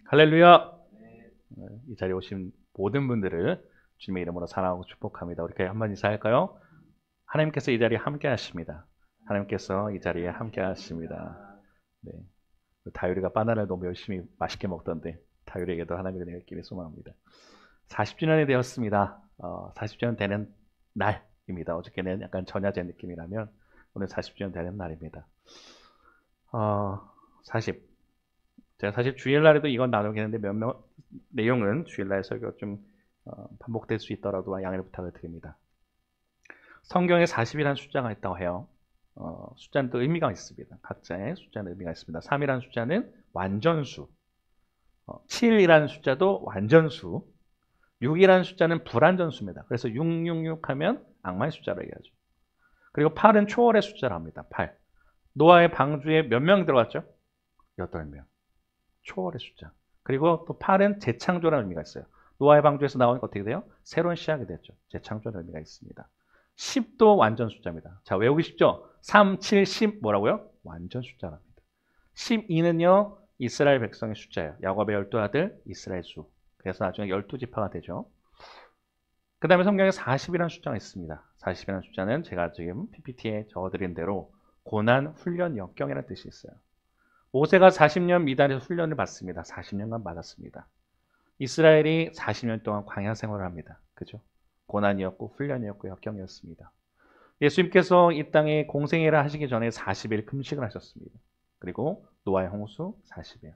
할렐루야! 이 자리에 오신 모든 분들을 주님의 이름으로 사랑하고 축복합니다. 우리 한번 인사할까요? 하나님께서 이 자리에 함께 하십니다. 하나님께서 이 자리에 함께 하십니다. 네. 다율이가 바나나를 너무 열심히 맛있게 먹던데 다율이에게도 하나님의 은혜가 있기를 소망합니다. 40주년이 되었습니다. 40주년 되는 날입니다. 어저께는 약간 전야제 느낌이라면 오늘 40주년 되는 날입니다. 40. 제가 사실 주일날에도 이건 나누겠는데 내용은 주일날 설교가 좀 반복될 수 있더라도 양해를 부탁을 드립니다. 성경에 40이라는 숫자가 있다고 해요. 숫자는 또 의미가 있습니다. 각자의 숫자는 의미가 있습니다. 3이라는 숫자는 완전수, 7이라는 숫자도 완전수, 6이라는 숫자는 불완전수입니다. 그래서 666 하면 악마의 숫자로 얘기하죠. 그리고 8은 초월의 숫자로 합니다. 8. 노아의 방주에 몇 명 들어갔죠? 8명. 초월의 숫자. 그리고 또 8은 재창조라는 의미가 있어요. 노아의 방주에서 나오니까 어떻게 돼요? 새로운 시작이 됐죠. 재창조라는 의미가 있습니다. 10도 완전 숫자입니다. 자, 외우기 쉽죠? 3, 7, 10 뭐라고요? 완전 숫자랍니다. 12는요, 이스라엘 백성의 숫자예요. 야곱의 12아들 이스라엘 수. 그래서 나중에 12지파가 되죠. 그 다음에 성경에 40이라는 숫자가 있습니다. 40이라는 숫자는 제가 지금 PPT에 적어드린 대로 고난, 훈련, 역경이라는 뜻이 있어요. 모세가 40년 미단에서 훈련을 받습니다. 40년간 받았습니다. 이스라엘이 40년 동안 광야 생활을 합니다. 그죠? 고난이었고 훈련이었고 역경이었습니다. 예수님께서 이 땅에 공생애를 하시기 전에 40일 금식을 하셨습니다. 그리고 노아의 홍수 40일.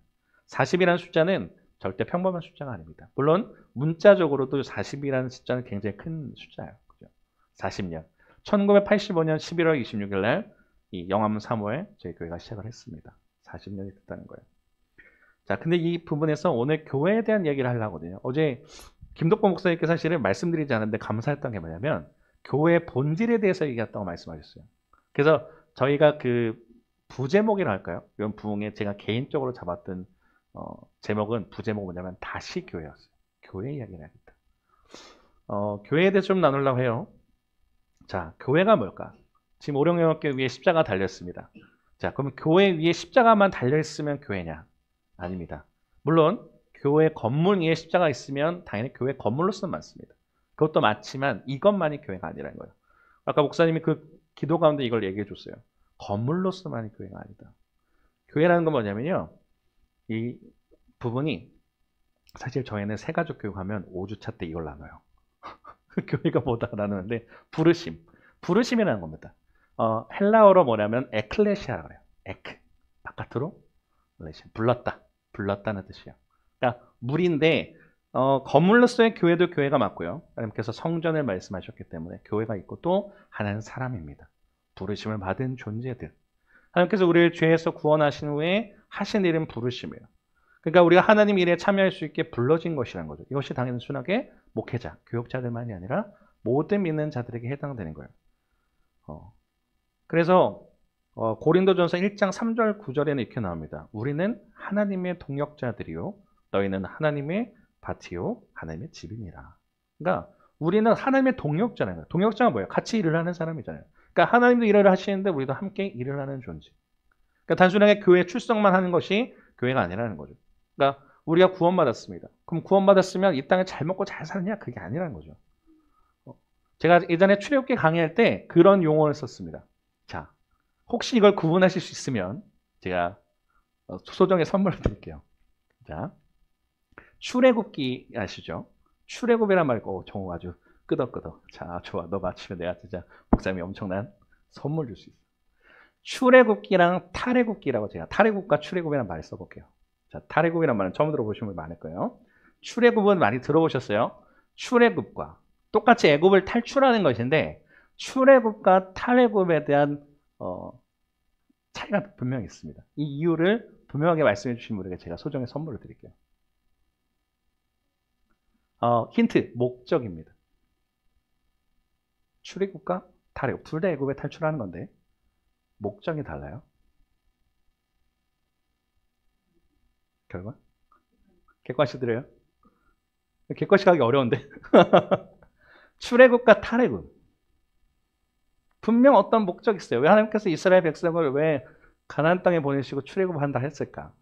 40이라는 숫자는 절대 평범한 숫자가 아닙니다. 물론 문자적으로도 40이라는 숫자는 굉장히 큰 숫자예요. 그죠? 40년. 1985년 11월 26일 날 이 영암 사모에 저희 교회가 시작을 했습니다. 40년이 됐다는 거예요. 자, 근데 이 부분에서 오늘 교회에 대한 얘기를 하려고 하거든요. 어제 김덕봉 목사님께 사실은 말씀드리지 않았는데 감사했던 게 뭐냐면 교회의 본질에 대해서 얘기했다고 말씀하셨어요. 그래서 저희가 그 부제목이라 할까요? 이런 부흥에 제가 개인적으로 잡았던 제목은 부제목은 뭐냐면 다시 교회였어요. 교회 이야기를 하겠다. 교회에 대해서 좀 나누려고 해요. 자, 교회가 뭘까? 지금 오령영학교 위에 십자가 달렸습니다. 자, 그러면 교회 위에 십자가만 달려있으면 교회냐? 아닙니다. 물론 교회 건물 위에 십자가 있으면 당연히 교회 건물로서는 맞습니다. 그것도 맞지만 이것만이 교회가 아니라는 거예요. 아까 목사님이 그 기도 가운데 이걸 얘기해 줬어요. 건물로서만이 교회가 아니다. 교회라는 건 뭐냐면요. 이 부분이 사실 저희는 세가족 교육하면 5주차 때 이걸 나눠요. 교회가 뭐다 나누는데 부르심이라는 겁니다. 헬라어로 뭐냐면 에클레시아라고 해요. 에크, 바깥으로 불렀다는 뜻이에요. 그러니까 물인데 건물로서의 교회도 교회가 맞고요. 하나님께서 성전을 말씀하셨기 때문에 교회가 있고 또 하나는 사람입니다. 부르심을 받은 존재들. 하나님께서 우리를 죄에서 구원하신 후에 하신 일은 부르심이에요. 그러니까 우리가 하나님 일에 참여할 수 있게 불러진 것이라는 거죠. 이것이 단순하게 목회자, 교육자들만이 아니라 모든 믿는 자들에게 해당되는 거예요. 그래서 고린도전서 1장 3절 9절에는 이렇게 나옵니다. 우리는 하나님의 동역자들이요 너희는 하나님의 밭이요 하나님의 집이니라. 그러니까 우리는 하나님의 동역자라는 거예요. 동역자가 뭐예요? 같이 일을 하는 사람이잖아요. 그러니까 하나님도 일을 하시는데 우리도 함께 일을 하는 존재. 그러니까 단순하게 교회 출석만 하는 것이 교회가 아니라는 거죠. 그러니까 우리가 구원받았습니다. 그럼 구원받았으면 이 땅에 잘 먹고 잘 사느냐? 그게 아니라는 거죠. 제가 예전에 출애굽기 강의할 때 그런 용어를 썼습니다. 자, 혹시 이걸 구분하실 수 있으면 제가 소정의 선물을 드릴게요. 자, 출애굽기 아시죠? 출애굽이란 말 거 정우 아주 끄덕끄덕. 자, 좋아. 너 맞추면 내가 진짜 목사님이 엄청난 선물 줄 수 있어. 출애굽기랑 탈애굽기라고 제가 탈애굽과 출애굽이라는 말을 써볼게요. 자, 탈애굽이라는 말은 처음 들어보신 분 많을 거예요. 출애굽은 많이 들어보셨어요? 출애굽과 똑같이 애굽을 탈출하는 것인데 출애굽과 탈애굽에 대한 차이가 분명히 있습니다. 이 이유를 분명하게 말씀해 주신 분에게 제가 소정의 선물을 드릴게요. 힌트, 목적입니다. 출애굽과 탈애굽, 둘 다 애굽에 탈출하는 건데 목적이 달라요. 결과? 객관식 드려요? 객관식 하기 어려운데. 출애굽과 탈애굽. 분명 어떤 목적이 있어요. 왜 하나님께서 이스라엘 백성을 왜 가나안 땅에 보내시고 출애굽한다 했을까?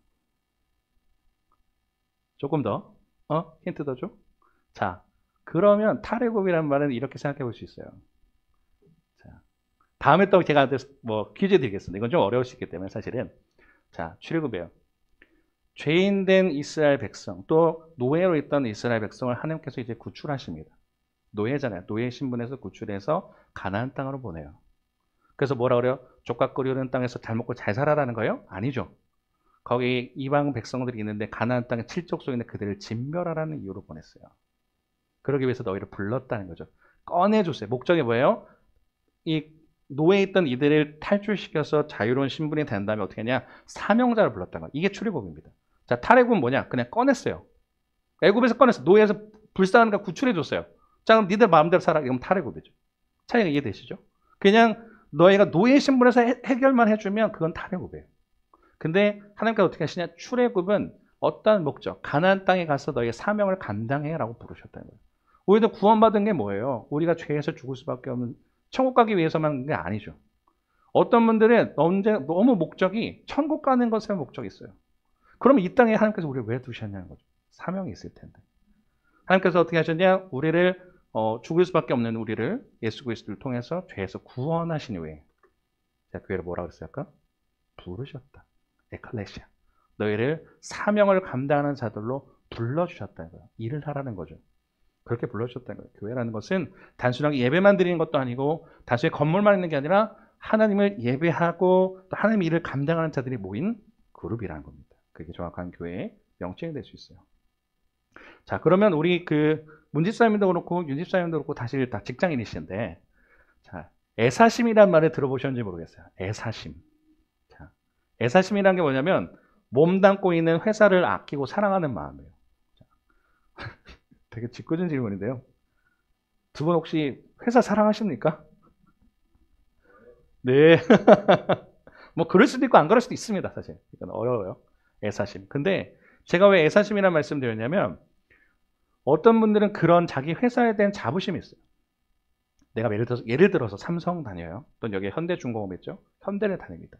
조금 더, 힌트 더 줘? 자, 그러면 탈애굽이란 말은 이렇게 생각해 볼 수 있어요. 자, 다음에 또 제가 뭐 퀴즈 드리겠습니다. 이건 좀 어려울 수 있기 때문에 사실은. 자, 출애굽이에요. 죄인된 이스라엘 백성, 또 노예로 있던 이스라엘 백성을 하나님께서 이제 구출하십니다. 노예잖아요. 노예 신분에서 구출해서 가나안 땅으로 보내요. 그래서 뭐라 그래요? 족각 끓이는 땅에서 잘 먹고 잘 살아라는 거예요? 아니죠. 거기 이방 백성들이 있는데 가나안 땅에 칠족속인데 그들을 진멸하라는 이유로 보냈어요. 그러기 위해서 너희를 불렀다는 거죠. 꺼내줬어요. 목적이 뭐예요? 이 노예에 있던 이들을 탈출시켜서 자유로운 신분이 된 다음에 어떻게 하냐? 사명자를 불렀다는 거예요. 이게 출애굽입니다. 자, 탈애굽은 뭐냐? 그냥 꺼냈어요. 애굽에서 꺼냈어. 노예에서 불쌍한가 구출해줬어요. 자, 그럼 니들 마음대로 살아. 이건 탈애굽이죠. 차이가 이해되시죠? 그냥 너희가 노예 신분에서 해결만 해주면 그건 탈애굽이에요. 근데 하나님께서 어떻게 하시냐? 출애굽은 어떤 목적? 가나안 땅에 가서 너희의 사명을 감당해라고 부르셨다는 거예요. 우리도 구원받은 게 뭐예요? 우리가 죄에서 죽을 수밖에 없는 천국 가기 위해서만 게 아니죠. 어떤 분들은 너무 목적이 천국 가는 것에 목적이 있어요. 그러면 이 땅에 하나님께서 우리를 왜 두셨냐는 거죠. 사명이 있을 텐데. 하나님께서 어떻게 하셨냐? 우리를 죽을 수밖에 없는 우리를 예수 그리스도를 통해서 죄에서 구원하신 후에 자, 교회를 뭐라고 그랬어요 아까? 부르셨다. 에클레시아. 너희를 사명을 감당하는 자들로 불러주셨다는 거예요. 일을 하라는 거죠. 그렇게 불러주셨다는 거예요. 교회라는 것은 단순하게 예배만 드리는 것도 아니고 단순히 건물만 있는 게 아니라 하나님을 예배하고 또 하나님의 일을 감당하는 자들이 모인 그룹이라는 겁니다. 그게 정확한 교회의 명칭이 될 수 있어요. 자, 그러면 우리 그 문집사님도 그렇고 윤집사님도 그렇고 다시 다 직장인이신데 자, 애사심이란 말을 들어보셨는지 모르겠어요. 애사심. 자, 애사심이란 게 뭐냐면 몸담고 있는 회사를 아끼고 사랑하는 마음이에요. 자, 되게 짓궂은 질문인데요. 두 분 혹시 회사 사랑하십니까? 네. 뭐 그럴 수도 있고 안 그럴 수도 있습니다. 사실. 이건 어려워요. 애사심. 근데 제가 왜 애사심이라는 말씀 드렸냐면 어떤 분들은 그런 자기 회사에 대한 자부심이 있어요. 내가 예를 들어서 삼성 다녀요. 또 여기 현대중공업 있죠. 현대를 다닙니다.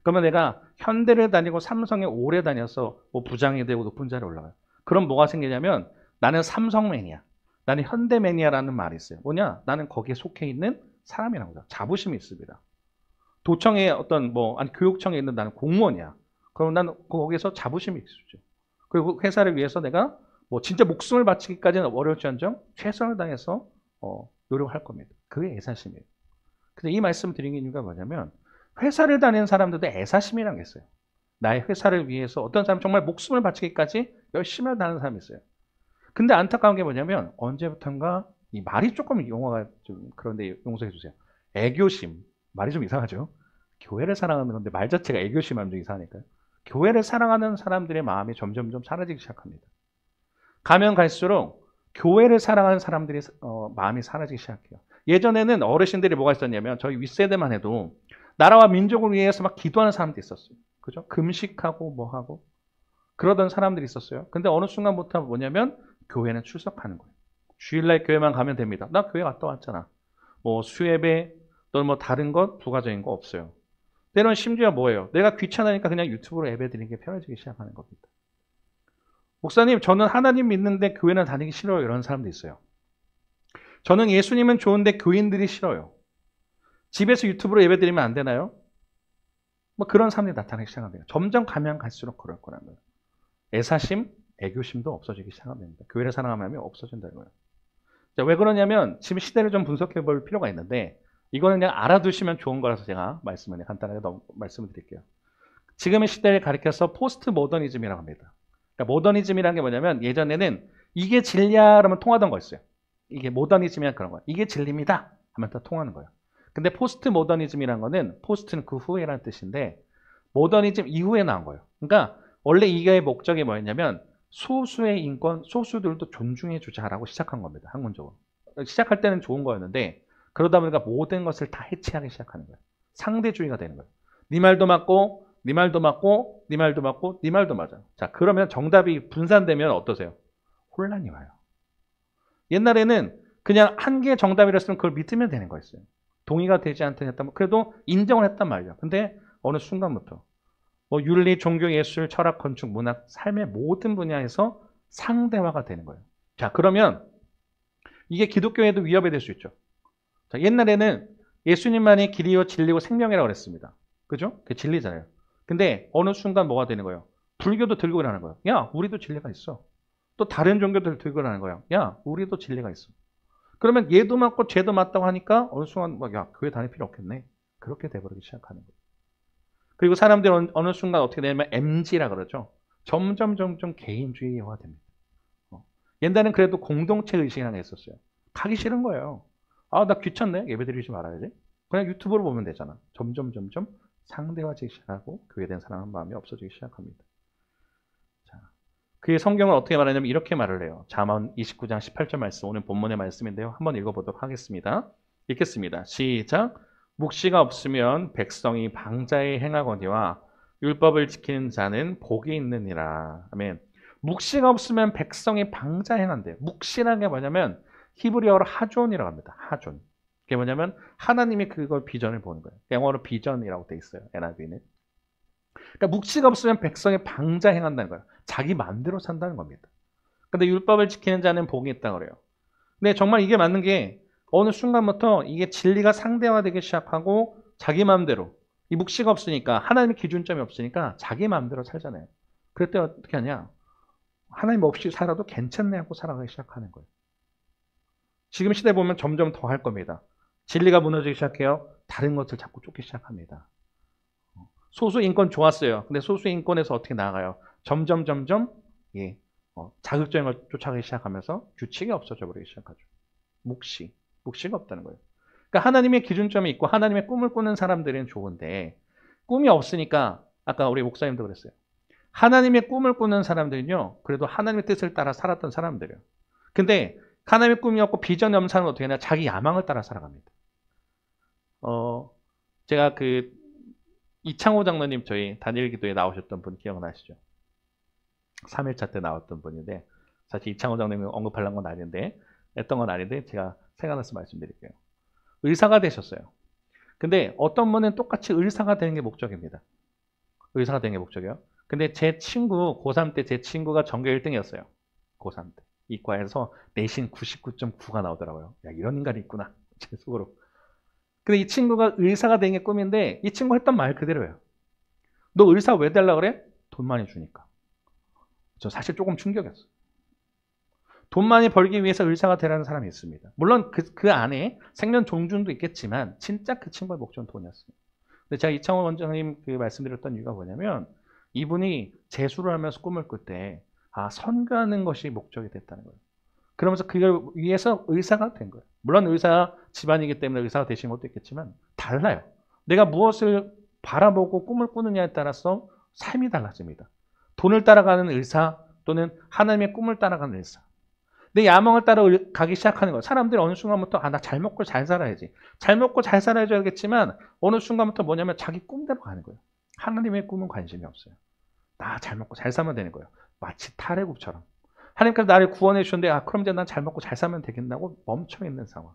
그러면 내가 현대를 다니고 삼성에 오래 다녀서 뭐 부장이 되고 높은 자리에 올라가요. 그럼 뭐가 생기냐면 나는 삼성 매니아, 나는 현대 매니아라는 말이 있어요. 뭐냐? 나는 거기에 속해 있는 사람이라는 거죠. 자부심이 있습니다. 도청에 아니 교육청에 있는 나는 공무원이야. 그럼 나는 거기에서 자부심이 있죠. 그리고 회사를 위해서 내가 뭐 진짜 목숨을 바치기까지는 어려울지언정 최선을 다해서 노력할 겁니다. 그게 애사심이에요. 근데 이 말씀 드린 이유가 뭐냐면 회사를 다니는 사람들도 애사심이라는 게 있어요. 나의 회사를 위해서 어떤 사람 정말 목숨을 바치기까지 열심히 다니는 사람이 있어요. 근데 안타까운 게 뭐냐면 언제부턴가 이 말이 조금 용어가 좀 그런데 용서해 주세요. 애교심. 말이 좀 이상하죠? 교회를 사랑하는 건데 말 자체가 애교심하면 좀 이상하니까요. 교회를 사랑하는 사람들의 마음이 점점점 사라지기 시작합니다. 가면 갈수록 교회를 사랑하는 사람들이 마음이 사라지기 시작해요. 예전에는 어르신들이 뭐가 있었냐면 저희 윗세대만 해도 나라와 민족을 위해서 막 기도하는 사람들이 있었어요. 그죠? 금식하고 뭐 하고 그러던 사람들이 있었어요. 근데 어느 순간부터 뭐냐면 교회는 출석하는 거예요. 주일날 교회만 가면 됩니다. 나 교회 갔다 왔잖아. 뭐 수예배 또는 뭐 다른 것 부가적인 거 없어요. 때로는 심지어 뭐예요? 내가 귀찮으니까 그냥 유튜브로 예배 드리는 게 편해지기 시작하는 겁니다. 목사님, 저는 하나님 믿는데 교회는 다니기 싫어요. 이런 사람도 있어요. 저는 예수님은 좋은데 교인들이 싫어요. 집에서 유튜브로 예배 드리면 안 되나요? 뭐 그런 사람들이 나타나기 시작합니다. 점점 가면 갈수록 그럴 거라는 거예요. 애사심, 애교심도 없어지기 시작합니다. 교회를 사랑하면 없어진다는 거예요. 자, 왜 그러냐면 지금 시대를 좀 분석해 볼 필요가 있는데 이거는 그냥 알아두시면 좋은 거라서 제가 말씀을 간단하게 말씀을 드릴게요. 지금의 시대를 가리켜서 포스트 모더니즘이라고 합니다. 그러니까 모더니즘이라는 게 뭐냐면 예전에는 이게 진리야 그러면 통하던 거였어요. 이게 모더니즘이란 그런 거예요. 이게 진리입니다 하면 다 통하는 거예요. 근데 포스트 모더니즘이라는 거는 포스트는 그 후에라는 뜻인데 모더니즘 이후에 나온 거예요. 그러니까 원래 이게 목적이 뭐였냐면 소수의 인권, 소수들도 존중해 주자라고 시작한 겁니다. 학문적으로. 시작할 때는 좋은 거였는데 그러다 보니까 모든 것을 다 해체하기 시작하는 거예요. 상대주의가 되는 거예요. 네 말도 맞고 네 말도 맞고 네 말도 맞고 네 말도 맞아요. 자, 그러면 정답이 분산되면 어떠세요? 혼란이 와요. 옛날에는 그냥 한 개의 정답이랬으면 그걸 믿으면 되는 거였어요. 동의가 되지 않든 했다면 그래도 인정을 했단 말이죠. 근데 어느 순간부터 뭐 윤리, 종교, 예술, 철학, 건축, 문학, 삶의 모든 분야에서 상대화가 되는 거예요. 자, 그러면 이게 기독교에도 위협이 될 수 있죠. 자, 옛날에는 예수님만이 길이요 진리고 생명이라고 그랬습니다. 그죠? 그게 진리잖아요. 근데 어느 순간 뭐가 되는 거예요? 불교도 들고 일어나는 거예요. 야, 우리도 진리가 있어. 또 다른 종교들 들고 일어나는 거예요. 야, 우리도 진리가 있어. 그러면 얘도 맞고 쟤도 맞다고 하니까 어느 순간 막, 야, 교회 다닐 필요 없겠네. 그렇게 돼버리기 시작하는 거예요. 그리고 사람들이 어느 순간 어떻게 되냐면 MG라 그러죠. 점점 개인주의화 됩니다. 옛날엔 그래도 공동체 의식이라는 게 있었어요. 가기 싫은 거예요. 아, 나 귀찮네. 예배 드리지 말아야지. 그냥 유튜브로 보면 되잖아. 점점 상대화되기 시작하고 교회에 대한 사랑하는 마음이 없어지기 시작합니다. 자, 그의 성경은 어떻게 말하냐면 이렇게 말을 해요. 잠언 29장 18절 말씀, 오늘 본문의 말씀인데요. 한번 읽어보도록 하겠습니다. 읽겠습니다. 시작. 묵시가 없으면 백성이 방자에 행하거니와 율법을 지키는 자는 복이 있느니라. 아멘. 묵시가 없으면 백성이 방자에 행한대요. 묵시라는 게 뭐냐면 히브리어로 하존이라고 합니다. 하존. 그게 뭐냐면 하나님이 그걸 비전을 보는 거예요. 영어로 비전이라고 돼 있어요. NIV는. 그러니까 묵시가 없으면 백성이 방자 행한다는 거예요. 자기 마음대로 산다는 겁니다. 근데 율법을 지키는 자는 복이 있다고 그래요. 근데 정말 이게 맞는 게 어느 순간부터 이게 진리가 상대화되기 시작하고 자기 마음대로 이 묵시가 없으니까 하나님의 기준점이 없으니까 자기 마음대로 살잖아요. 그럴 때 어떻게 하냐? 하나님 없이 살아도 괜찮네 하고 살아가기 시작하는 거예요. 지금 시대 보면 점점 더 할 겁니다. 진리가 무너지기 시작해요. 다른 것을 자꾸 쫓기 시작합니다. 소수 인권 좋았어요. 근데 소수 인권에서 어떻게 나아가요? 점점 예, 자극적인 걸 쫓아가기 시작하면서 규칙이 없어져 버리기 시작하죠. 묵시가 없다는 거예요. 그러니까 하나님의 기준점이 있고 하나님의 꿈을 꾸는 사람들은 좋은데 꿈이 없으니까 아까 우리 목사님도 그랬어요. 하나님의 꿈을 꾸는 사람들은요, 그래도 하나님의 뜻을 따라 살았던 사람들이에요. 근데 하나님의 꿈이 없고 비전이 없는 사람은 어떻게 하냐? 자기 야망을 따라 살아갑니다. 제가 이창호 장로님 저희 단일 기도에 나오셨던 분 기억나시죠? 3일차 때 나왔던 분인데 사실 이창호 장로님 언급하려는 건 아닌데 했던 건 아닌데 제가 생각나서 말씀드릴게요. 의사가 되셨어요. 근데 어떤 분은 똑같이 의사가 되는 게 목적입니다. 의사가 되는 게 목적이에요. 근데 제 친구 고3 때 제 친구가 전교 1등이었어요. 고3 때. 이과에서 내신 99.9가 나오더라고요. 야, 이런 인간이 있구나. 제 속으로. 근데 이 친구가 의사가 되는 게 꿈인데 이 친구 했던 말 그대로예요. 너 의사 왜 되려고 그래? 돈 많이 주니까. 저 사실 조금 충격이었어요. 돈 많이 벌기 위해서 의사가 되라는 사람이 있습니다. 물론 그 안에 생명 존중도 있겠지만 진짜 그 친구의 목적은 돈이었어요. 근데 제가 이창호 원장님 말씀드렸던 이유가 뭐냐면 이분이 재수를 하면서 꿈을 꿀 때 선교하는 것이 목적이 됐다는 거예요. 그러면서 그걸 위해서 의사가 된 거예요. 물론 의사 집안이기 때문에 의사가 되신 것도 있겠지만 달라요. 내가 무엇을 바라보고 꿈을 꾸느냐에 따라서 삶이 달라집니다. 돈을 따라가는 의사 또는 하나님의 꿈을 따라가는 의사. 내 야망을 따라 가기 시작하는 거예요. 사람들이 어느 순간부터 나 잘 먹고 잘 살아야지. 잘 먹고 잘 살아야겠지만 어느 순간부터 뭐냐면 자기 꿈대로 가는 거예요. 하나님의 꿈은 관심이 없어요. 나 잘 먹고 잘 살면 되는 거예요. 마치 탈애굽처럼. 하나님께서 나를 구원해 주셨는데 그럼 이제 난 잘 먹고 잘 살면 되겠다고 멈춰있는 상황.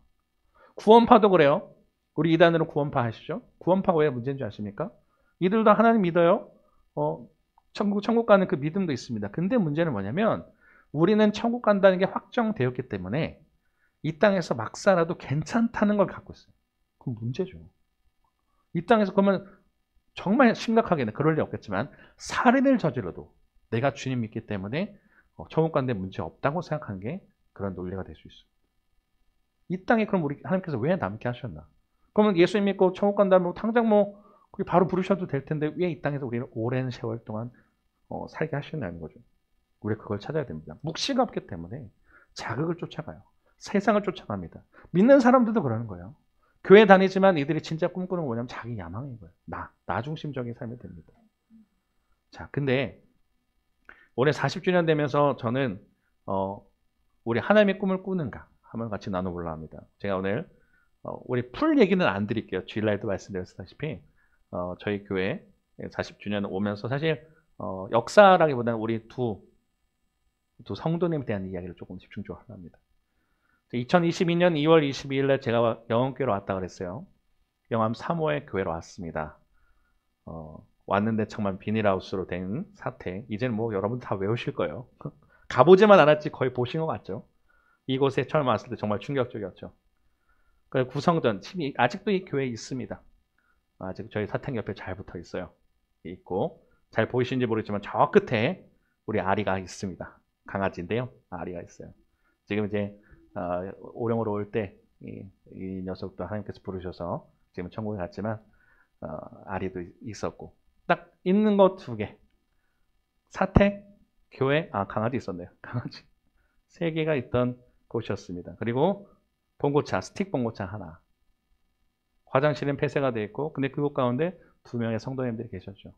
구원파도 그래요. 우리 이단으로 구원파 하시죠. 구원파가 왜 문제인 줄 아십니까? 이들도 하나님 믿어요. 천국 가는 그 믿음도 있습니다. 근데 문제는 뭐냐면 우리는 천국 간다는 게 확정되었기 때문에 이 땅에서 막 살아도 괜찮다는 걸 갖고 있어요. 그건 문제죠. 이 땅에서 그러면 정말 심각하게는 그럴 리 없겠지만 살인을 저질러도 내가 주님 믿기 때문에 천국 가는데 문제 없다고 생각하는 게 그런 논리가 될 수 있어요. 이 땅에 그럼 우리 하나님께서 왜 남게 하셨나? 그러면 예수님 믿고 천국 간다면 당장 바로 부르셔도 될 텐데 왜 이 땅에서 우리는 오랜 세월 동안 살게 하셨냐는 거죠. 우리 그걸 찾아야 됩니다. 묵시가 없기 때문에 자극을 쫓아가요. 세상을 쫓아갑니다. 믿는 사람들도 그러는 거예요. 교회 다니지만 이들이 진짜 꿈꾸는 건 뭐냐면 자기 야망인 거예요. 나 중심적인 삶이 됩니다. 자, 근데 올해 40주년 되면서 저는 우리 하나님의 꿈을 꾸는가 한번 같이 나눠보려고 합니다. 제가 오늘 우리 풀 얘기는 안 드릴게요. 주일날도 말씀드렸다시피 저희 교회 40주년 오면서 사실 역사라기보다는 우리 두 성도님에 대한 이야기를 조금 집중적으로 하려 합니다. 2022년 2월 22일 날 제가 영암교회로 왔다 그랬어요. 영암 3호의 교회로 왔습니다. 왔는데 정말 비닐하우스로 된 사택. 이제는 여러분 다 외우실 거예요. 가보지만 않았지 거의 보신 것 같죠. 이곳에 처음 왔을 때 정말 충격적이었죠. 그 구성전, 아직도 이 교회에 있습니다. 아직 저희 사택 옆에 잘 붙어 있어요. 있고, 잘 보이시는지 모르겠지만 저 끝에 우리 아리가 있습니다. 강아지인데요. 아리가 있어요. 지금 이제 오령으로 올 때 이 녀석도 하나님께서 부르셔서 지금 천국에 갔지만 아리도 있었고 딱 있는 것 두 개. 사택, 교회, 강아지 있었네요. 강아지. 세 개가 있던 곳이었습니다. 그리고 봉고차, 스틱 봉고차 하나. 화장실은 폐쇄가 되어 있고 근데 그곳 가운데 두 명의 성도님들이 계셨죠.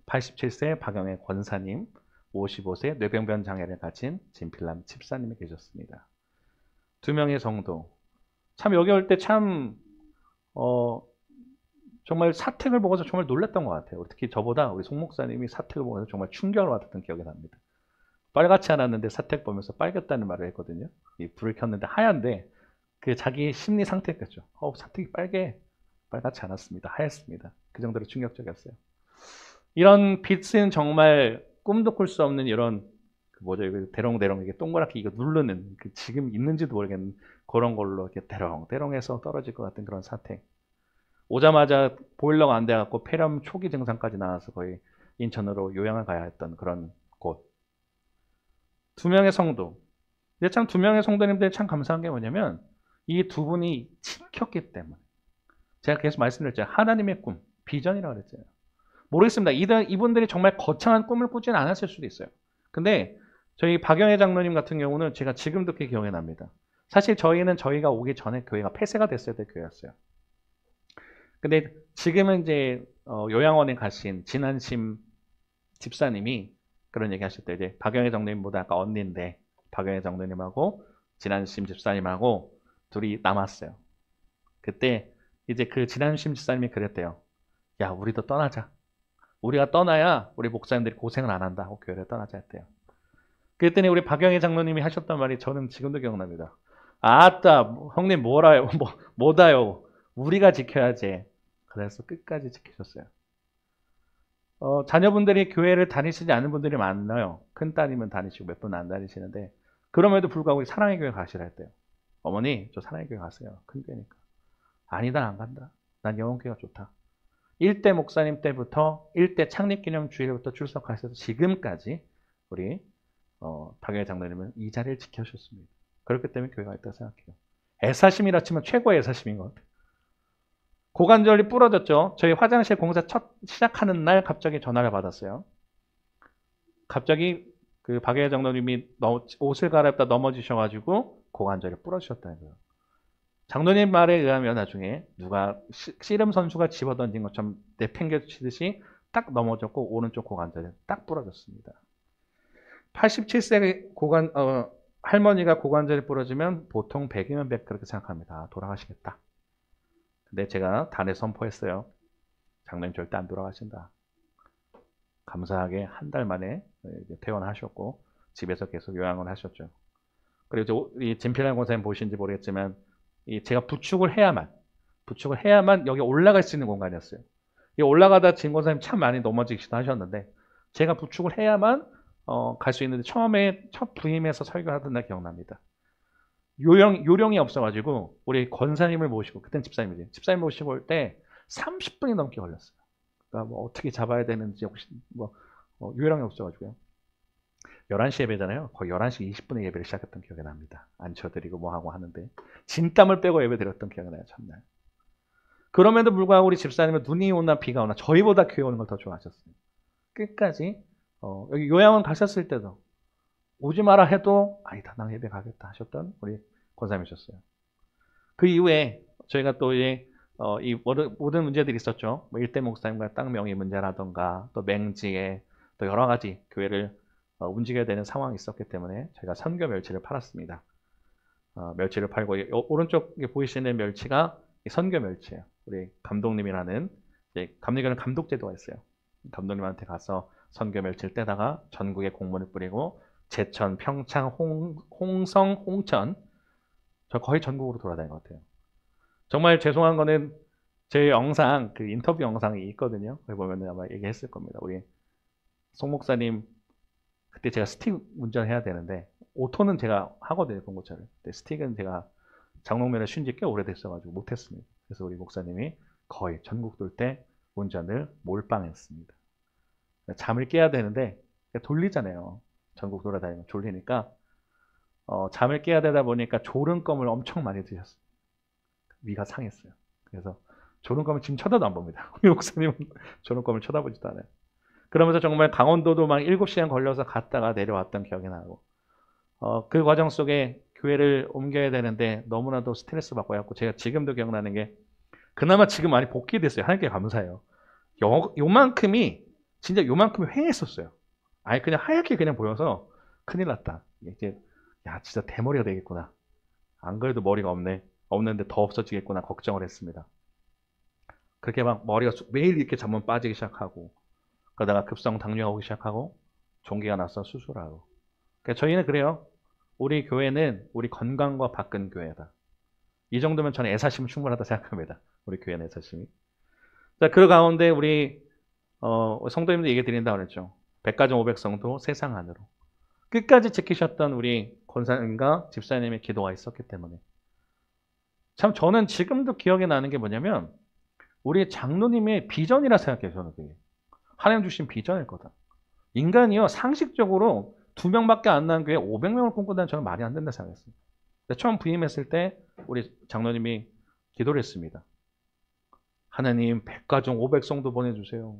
87세 박영애 권사님, 55세 뇌병변 장애를 가진 진필남 집사님이 계셨습니다. 두 명의 성도. 참 여기 올 때 참 정말 사택을 보고서 정말 놀랐던 것 같아요. 특히 저보다 우리 송 목사님이 사택을 보면서 정말 충격을 받았던 기억이 납니다. 빨갛지 않았는데 사택 보면서 빨갛다는 말을 했거든요. 이 불을 켰는데 하얀데 그 자기 심리 상태였죠. 사택이 빨갛지 않았습니다. 하얗습니다. 그 정도로 충격적이었어요. 이런 빛은 정말 꿈도 꿀 수 없는 이런 뭐죠? 이거 대롱대롱 이게 동그랗게 이거 누르는 지금 있는지도 모르겠는 그런 걸로 이렇게 대롱대롱해서 떨어질 것 같은 그런 사택. 오자마자 보일러가 안 돼갖고 폐렴 초기 증상까지 나와서 거의 인천으로 요양을 가야 했던 그런 곳. 두 명의 성도. 근데 참 두 명의 성도님들이 참 감사한 게 뭐냐면 이 두 분이 지켰기 때문에. 제가 계속 말씀드렸죠. 하나님의 꿈, 비전이라고 그랬잖아요. 모르겠습니다. 이분들이 정말 거창한 꿈을 꾸지는 않았을 수도 있어요. 근데 저희 박영애 장로님 같은 경우는 제가 지금도 그게 기억이 납니다. 사실 저희가 오기 전에 교회가 폐쇄가 됐을 때 교회였어요. 근데 지금은 이제 요양원에 가신 진한심 집사님이 그런 얘기 하실 때 이제 박영애 장로님보다 아까 언니인데 박영애 장로님하고 진한심 집사님하고 둘이 남았어요. 그때 이제 그 진한심 집사님이 그랬대요. 야, 우리도 떠나자. 우리가 떠나야 우리 목사님들이 고생을 안 한다 하고 교회를 떠나자 했대요. 그랬더니 우리 박영애 장로님이 하셨던 말이 저는 지금도 기억납니다. 아따, 형님 뭐다요. 우리가 지켜야지. 그래서 끝까지 지키셨어요. 자녀분들이 교회를 다니시지 않는 분들이 많아요. 큰 따님은 다니시고 몇 분 안 다니시는데 그럼에도 불구하고 사랑의 교회 가시라 했대요. 어머니, 저 사랑의 교회 가세요. 큰 교회니까. 아니다, 안 간다. 난 영원교회가 좋다. 1대 목사님 때부터 1대 창립기념 주일부터 출석하셔서 지금까지 우리 박영애 장로님은 이 자리를 지켜주셨습니다. 그렇기 때문에 교회가 있다고 생각해요. 애사심이라 치면 최고의 애사심인 것 같아요. 고관절이 부러졌죠. 저희 화장실 공사 시작하는 날 갑자기 전화를 받았어요. 갑자기 그 박영애 장로님이 옷을 갈아입다 넘어지셔가지고 고관절이 부러지셨다는 거예요. 장로님 말에 의하면 나중에 누가 씨름 선수가 집어던진 것처럼 내팽개치듯이 딱 넘어졌고 오른쪽 고관절이 딱 부러졌습니다. 87세 할머니가 고관절이 부러지면 보통 100이면 100 그렇게 생각합니다. 돌아가시겠다. 근데 제가 단에 선포했어요. 장로님 절대 안 돌아가신다. 감사하게 한 달 만에 퇴원하셨고 집에서 계속 요양을 하셨죠. 그리고 이 진필남 권사님 보신지 모르겠지만 제가 부축을 해야만 여기 올라갈 수 있는 공간이었어요. 올라가다 진 권사님 참 많이 넘어지기도 하셨는데 제가 부축을 해야만 갈 수 있는데 처음에 첫 부임해서 설교하던 날 기억납니다. 요령이 없어가지고 우리 권사님을 모시고 그땐 집사님이지. 집사님 모시고 올 때 30분이 넘게 걸렸어요. 그러니까 뭐 어떻게 잡아야 되는지 혹시 요령이 없어가지고요. 11시 예배잖아요. 거의 11시 20분에 예배를 시작했던 기억이 납니다. 앉혀드리고 뭐하고 하는데 진땀을 빼고 예배 드렸던 기억이 나요. 첫날. 그럼에도 불구하고 우리 집사님은 눈이 오나 비가 오나 저희보다 교회 오는 걸 더 좋아하셨어요. 끝까지 여기 요양원 가셨을 때도 오지 마라 해도 아니다 나 예배 가겠다 하셨던 우리 권사님이셨어요. 그 이후에 저희가 또 이 모든 문제들이 있었죠. 일대 목사님과 땅 명의 문제라던가 또 맹지에 또 여러 가지 교회를 움직여야 되는 상황이 있었기 때문에 제가 선교 멸치를 팔았습니다. 멸치를 팔고 오른쪽에 보이시는 멸치가 선교 멸치예요. 우리 감독님이라는 감리교는 감독 제도가 있어요. 감독님한테 가서 선교 멸치를 떼다가 전국에 공문을 뿌리고 제천, 평창, 홍성, 홍천 저 거의 전국으로 돌아다닌 것 같아요. 정말 죄송한 거는 제 영상 그 인터뷰 영상이 있거든요. 거기 보면 아마 얘기했을 겁니다. 우리 송 목사님 그때 제가 스틱 운전해야 되는데 오토는 제가 하거든요, 봉고차를. 근데 스틱은 제가 장롱면허 쉰지 꽤 오래됐어가지고 못했습니다. 그래서 우리 목사님이 거의 전국 돌 때 운전을 몰빵했습니다. 잠을 깨야 되는데 돌리잖아요. 전국 돌아다니면 졸리니까 잠을 깨야 되다 보니까 졸음껌을 엄청 많이 드셨어요. 위가 상했어요. 그래서 졸음껌을 지금 쳐다도 안 봅니다. 우리 목사님은 졸음껌을 쳐다보지도 않아요. 그러면서 정말 강원도도 막 7시간 걸려서 갔다가 내려왔던 기억이 나고 그 과정 속에 교회를 옮겨야 되는데 너무나도 스트레스 받고 해갖고 제가 지금도 기억나는 게 그나마 지금 많이 복귀됐어요. 하나님께 감사해요. 요만큼이 진짜 요만큼이 휑했었어요. 아예 그냥 하얗게 그냥 보여서 큰일 났다. 이제 야 진짜 대머리가 되겠구나. 안 그래도 머리가 없는데 더 없어지겠구나 걱정을 했습니다. 그렇게 막 머리가 매일 이렇게 잠만 빠지기 시작하고 그러다가 급성 당뇨가 오기 시작하고 종기가 나서 수술하고. 그러니까 저희는 그래요. 우리 교회는 우리 건강과 바꾼 교회다. 이 정도면 저는 애사심은 충분하다 생각합니다. 우리 교회는 애사심이. 자, 그 가운데 우리 성도님들 얘기 드린다고 그랬죠. 백가정 500성도 세상 안으로. 끝까지 지키셨던 우리 권사님과 집사님의 기도가 있었기 때문에. 참 저는 지금도 기억이 나는 게 뭐냐면 우리 장로님의 비전이라 생각해요. 저는 그게. 하나님 주신 비전일 거다. 인간이요 상식적으로 2명밖에 안 난 교회 500명을 꿈꾼다는 저는 말이 안 된다 생각했어요. 처음 부임했을 때 우리 장로님이 기도를 했습니다. 하나님 100가정 500성도 보내주세요.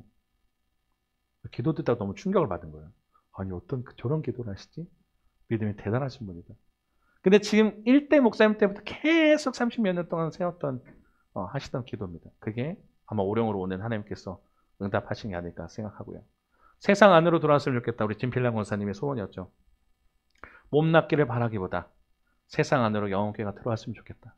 기도 듣다가 너무 충격을 받은 거예요. 아니 어떤 저런 기도를 하시지? 믿음이 대단하신 분이다. 근데 지금 1대 목사님 때부터 계속 30몇 년 동안 세웠던 하시던 기도입니다. 그게 아마 오령으로 오는 하나님께서 응답하신 게 아닐까 생각하고요. 세상 안으로 돌아왔으면 좋겠다. 우리 진필랑 권사님의 소원이었죠. 몸 낫기를 바라기보다 세상 안으로 영혼교회가 들어왔으면 좋겠다.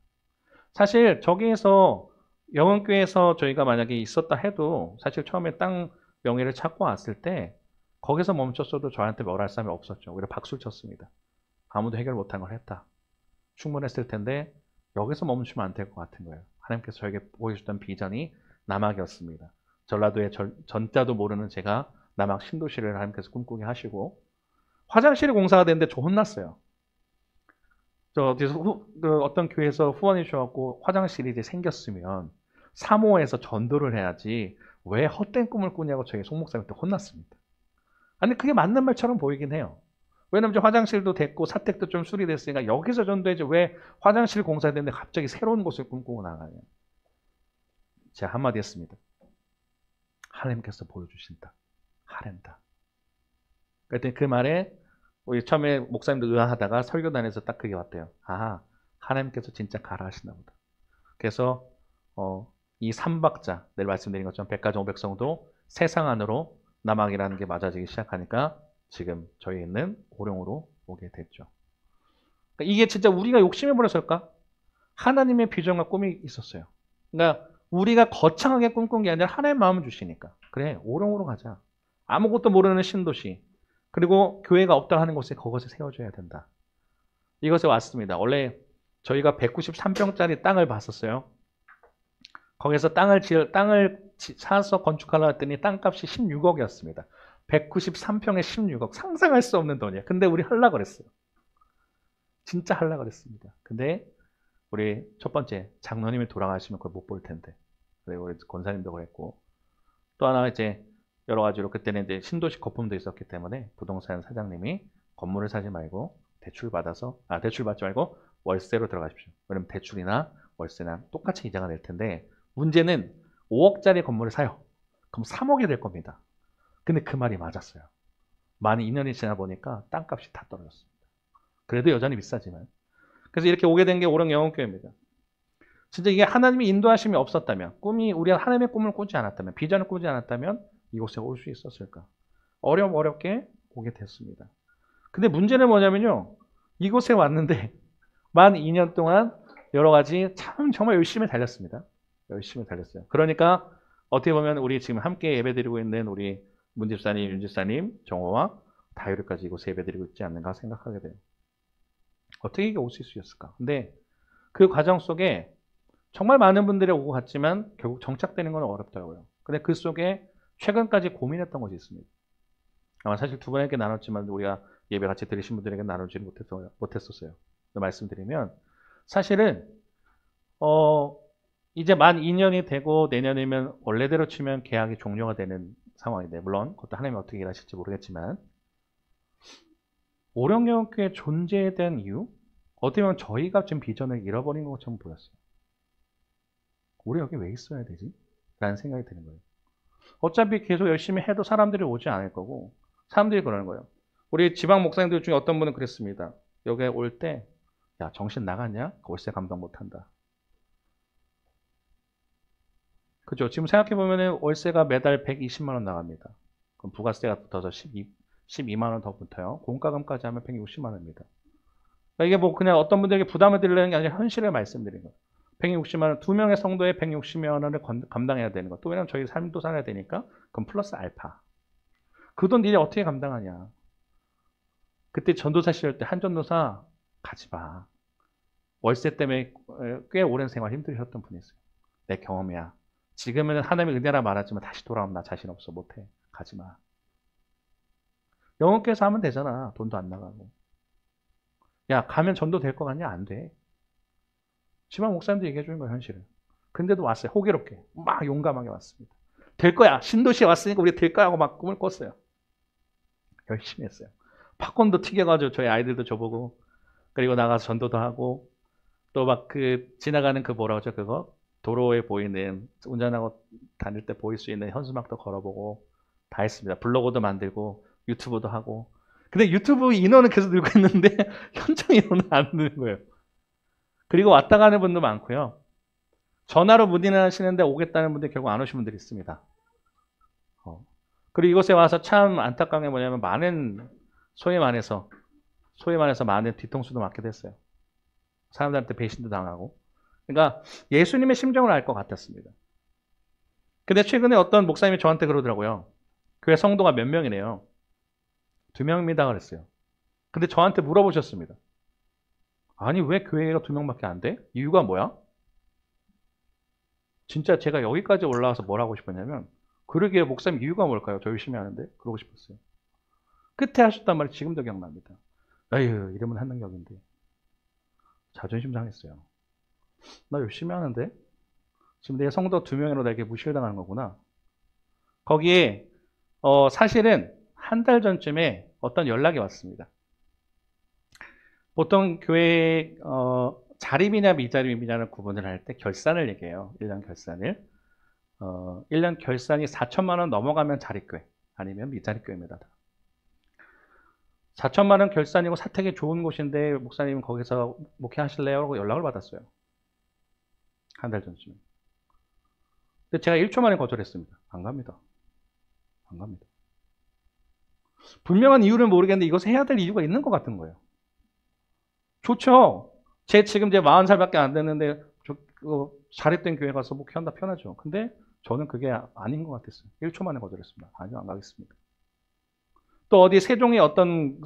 사실 저기에서 영혼교회에서 저희가 만약에 있었다 해도 사실 처음에 땅 명예를 찾고 왔을 때 거기서 멈췄어도 저한테 뭘 할 사람이 없었죠. 오히려 박수를 쳤습니다. 아무도 해결 못한 걸 했다. 충분했을 텐데 여기서 멈추면 안 될 것 같은 거예요. 하나님께서 저에게 보여주던 비전이 남학이었습니다. 전라도의 전자도 모르는 제가 남학 신도시를 하나님께서 꿈꾸게 하시고 화장실이 공사가 됐는데 저 혼났어요. 어떤 교회에서 후원해 주셔갖고 화장실이 이제 생겼으면 사모해서 전도를 해야지 왜 헛된 꿈을 꾸냐고 저희 송목사님한테 혼났습니다. 아니 그게 맞는 말처럼 보이긴 해요. 왜냐면 이제 화장실도 됐고 사택도 좀 수리됐으니까 여기서 전도해야지 왜 화장실 공사됐는데 갑자기 새로운 곳을 꿈꾸고 나가냐. 제가 한마디 했습니다. 하나님께서 보여주신다. 하랜다. 그랬더니 그 말에 우리 처음에 목사님도 의아하다가 설교단에서 딱 그게 왔대요. 아, 하나님께서 진짜 가라 하시나 보다. 그래서 이 3박자, 내일 말씀드린 것처럼 백가정 500성도 세상 안으로 남학이라는 게 맞아지기 시작하니까 지금 저희 있는 오령으로 오게 됐죠. 그러니까 이게 진짜 우리가 욕심해 버렸을까? 하나님의 비전과 꿈이 있었어요. 그러니까 우리가 거창하게 꿈꾼 게 아니라 하나님의 마음을 주시니까 그래 오령으로 가자. 아무것도 모르는 신도시 그리고 교회가 없다 하는 곳에 그것을 세워줘야 된다. 이것에 왔습니다. 원래 저희가 193평짜리 땅을 봤었어요. 거기서 땅을 사서 건축하려고 했더니 땅값이 16억이었습니다. 193평에 16억. 상상할 수 없는 돈이에요. 근데 우리 하려고 그랬어요. 진짜 하려고 그랬습니다. 근데 우리 첫 번째 장로님이 돌아가시면 그걸 못 볼 텐데. 그리고 우리 권사님도 그랬고 또 하나 이제 여러 가지로 그때는 이제 신도시 거품도 있었기 때문에 부동산 사장님이 건물을 사지 말고 대출 받지 말고 월세로 들어가십시오. 왜냐면 대출이나 월세나 똑같이 이자가 될 텐데 문제는 5억짜리 건물을 사요. 그럼 3억이 될 겁니다. 근데 그 말이 맞았어요. 만 2년이 지나 보니까 땅값이 다 떨어졌습니다. 그래도 여전히 비싸지만. 그래서 이렇게 오게 된 게 오령 영혼교회입니다. 진짜 이게 하나님의 인도하심이 없었다면, 우리가 하나님의 꿈을 꾸지 않았다면, 비전을 꾸지 않았다면 이곳에 올 수 있었을까? 어렵게 오게 됐습니다. 근데 문제는 뭐냐면요. 이곳에 왔는데 만 2년 동안 여러 가지 정말 열심히 달렸습니다. 열심히 달렸어요. 그러니까 어떻게 보면 우리 지금 함께 예배드리고 있는 우리 문집사님, 윤집사님, 정호와 다효리까지 이곳에 예배드리고 있지 않는가 생각하게 돼요. 어떻게 이게 올 수 있었을까? 근데 그 과정 속에 정말 많은 분들이 오고 갔지만 결국 정착되는 건 어렵더라고요. 근데 그 속에 최근까지 고민했던 것이 있습니다. 아마 사실 두 분에게 나눴지만 우리가 예배 같이 들으신 분들에게 나누지 못했었어요. 말씀드리면 사실은 어, 이제 만 2년이 되고 내년이면 원래대로 치면 계약이 종료가 되는 상황인데 물론 그것도 하나님이 어떻게 일하실지 모르겠지만 오령여교회 존재에 대한 이유? 어떻게 보면 저희가 지금 비전을 잃어버린 것처럼 보였어요. 우리 여기 왜 있어야 되지? 라는 생각이 드는 거예요. 어차피 계속 열심히 해도 사람들이 오지 않을 거고 사람들이 그러는 거예요. 우리 지방 목사님들 중에 어떤 분은 그랬습니다. 여기에 올 때 야 정신 나갔냐? 월세 감당 못한다. 그죠? 지금 생각해보면 월세가 매달 120만 원 나갑니다. 그럼 부가세가 붙어서 12만 원 더 붙어요. 공과금까지 하면 160만 원입니다. 그러니까 이게 뭐 그냥 어떤 분들에게 부담을 드리려는 게 아니라 현실을 말씀드리는 거예요. 160만 원, 두 명의 성도에 160만 원을 감당해야 되는 거. 또 왜냐면 저희 삶도 살아야 되니까 그럼 플러스 알파. 그 돈 니네 어떻게 감당하냐. 그때 전도사 시절 때 한 전도사 가지 마. 월세 때문에 꽤 오랜 생활 힘드셨던 분이 있어요. 내 경험이야. 지금은 하나님의 은혜라 말하지만 다시 돌아오면 나 자신 없어. 못해. 가지 마. 영업께서 하면 되잖아. 돈도 안 나가고. 야 가면 전도 될 것 같냐? 안 돼. 지방 목사님도 얘기해 주는 거야 현실을. 근데도 왔어요. 호기롭게. 막 용감하게 왔습니다. 될 거야. 신도시에 왔으니까 우리가 될 거야 하고 막 꿈을 꿨어요. 열심히 했어요. 팝콘도 튀겨가지고 저희 아이들도 줘보고 그리고 나가서 전도도 하고 또 막 그 지나가는 그 뭐라 그러죠 그거 도로에 보이는 운전하고 다닐 때 보일 수 있는 현수막도 걸어보고 다 했습니다. 블로그도 만들고 유튜브도 하고 근데 유튜브 인원은 계속 늘고 있는데 현장 인원은 안 느는 거예요. 그리고 왔다 가는 분도 많고요. 전화로 문의하시는데 오겠다는 분들 결국 안 오신 분들이 있습니다. 그리고 이곳에 와서 참 안타까운 게 뭐냐면 많은 소위 말해서 많은 뒤통수도 맞게 됐어요. 사람들한테 배신도 당하고. 그러니까 예수님의 심정을 알 것 같았습니다. 근데 최근에 어떤 목사님이 저한테 그러더라고요. 교회 성도가 몇 명이래요. 2명입니다 그랬어요. 근데 저한테 물어보셨습니다. 아니 왜 교회가 2명밖에 안 돼? 이유가 뭐야? 진짜 제가 여기까지 올라와서 뭘 하고 싶었냐면 그러게 목사님 이유가 뭘까요? 저 열심히 하는데 그러고 싶었어요. 끝에 하셨단 말이 지금도 기억납니다. 에휴 이러면 한능력인데 자존심 상했어요. 나 열심히 하는데 지금 내 성도 2명으로 나에게 무시를 당하는 거구나. 거기에 사실은 한 달 전쯤에 어떤 연락이 왔습니다. 보통 교회 자립이냐 미자립이냐를 구분을 할 때 결산을 얘기해요. 1년 결산을. 1년 결산이 4천만 원 넘어가면 자립교회 아니면 미자립교회입니다. 4천만 원 결산이고 사택이 좋은 곳인데 목사님 거기서 목회하실래요? 라고 연락을 받았어요. 한 달 전쯤에. 근데 제가 1초 만에 거절했습니다. 안 갑니다. 안 갑니다. 분명한 이유는 모르겠는데 이것을 해야 될 이유가 있는 것 같은 거예요. 좋죠. 지금 40살밖에 안 됐는데 자립된 교회 가서 목회한다 편하죠. 근데 저는 그게 아닌 것 같았어요. 1초 만에 거절했습니다. 아니요, 안 가겠습니다. 또 어디 세종에 어떤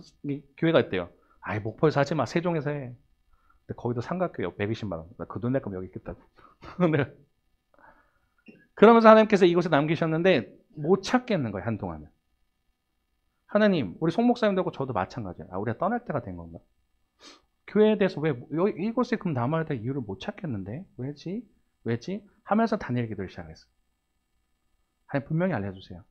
교회가 있대요. 아이, 목포에서 하지 마. 세종에서 해. 근데 거기도 삼각교회요. 120만 원. 그 돈 낼 거면 여기 있겠다고. 네. 그러면서 하나님께서 이곳에 남기셨는데 못 찾겠는 거예요. 한동안은. 하나님, 우리 송 목사님들하고 저도 마찬가지예요. 우리가 떠날 때가 된 건가? 교회에 대해서 왜 이곳에 그럼 남아야 될 이유를 못 찾겠는데? 왜지? 하면서 다니엘 기도를 시작했어요. 하나님 분명히 알려주세요.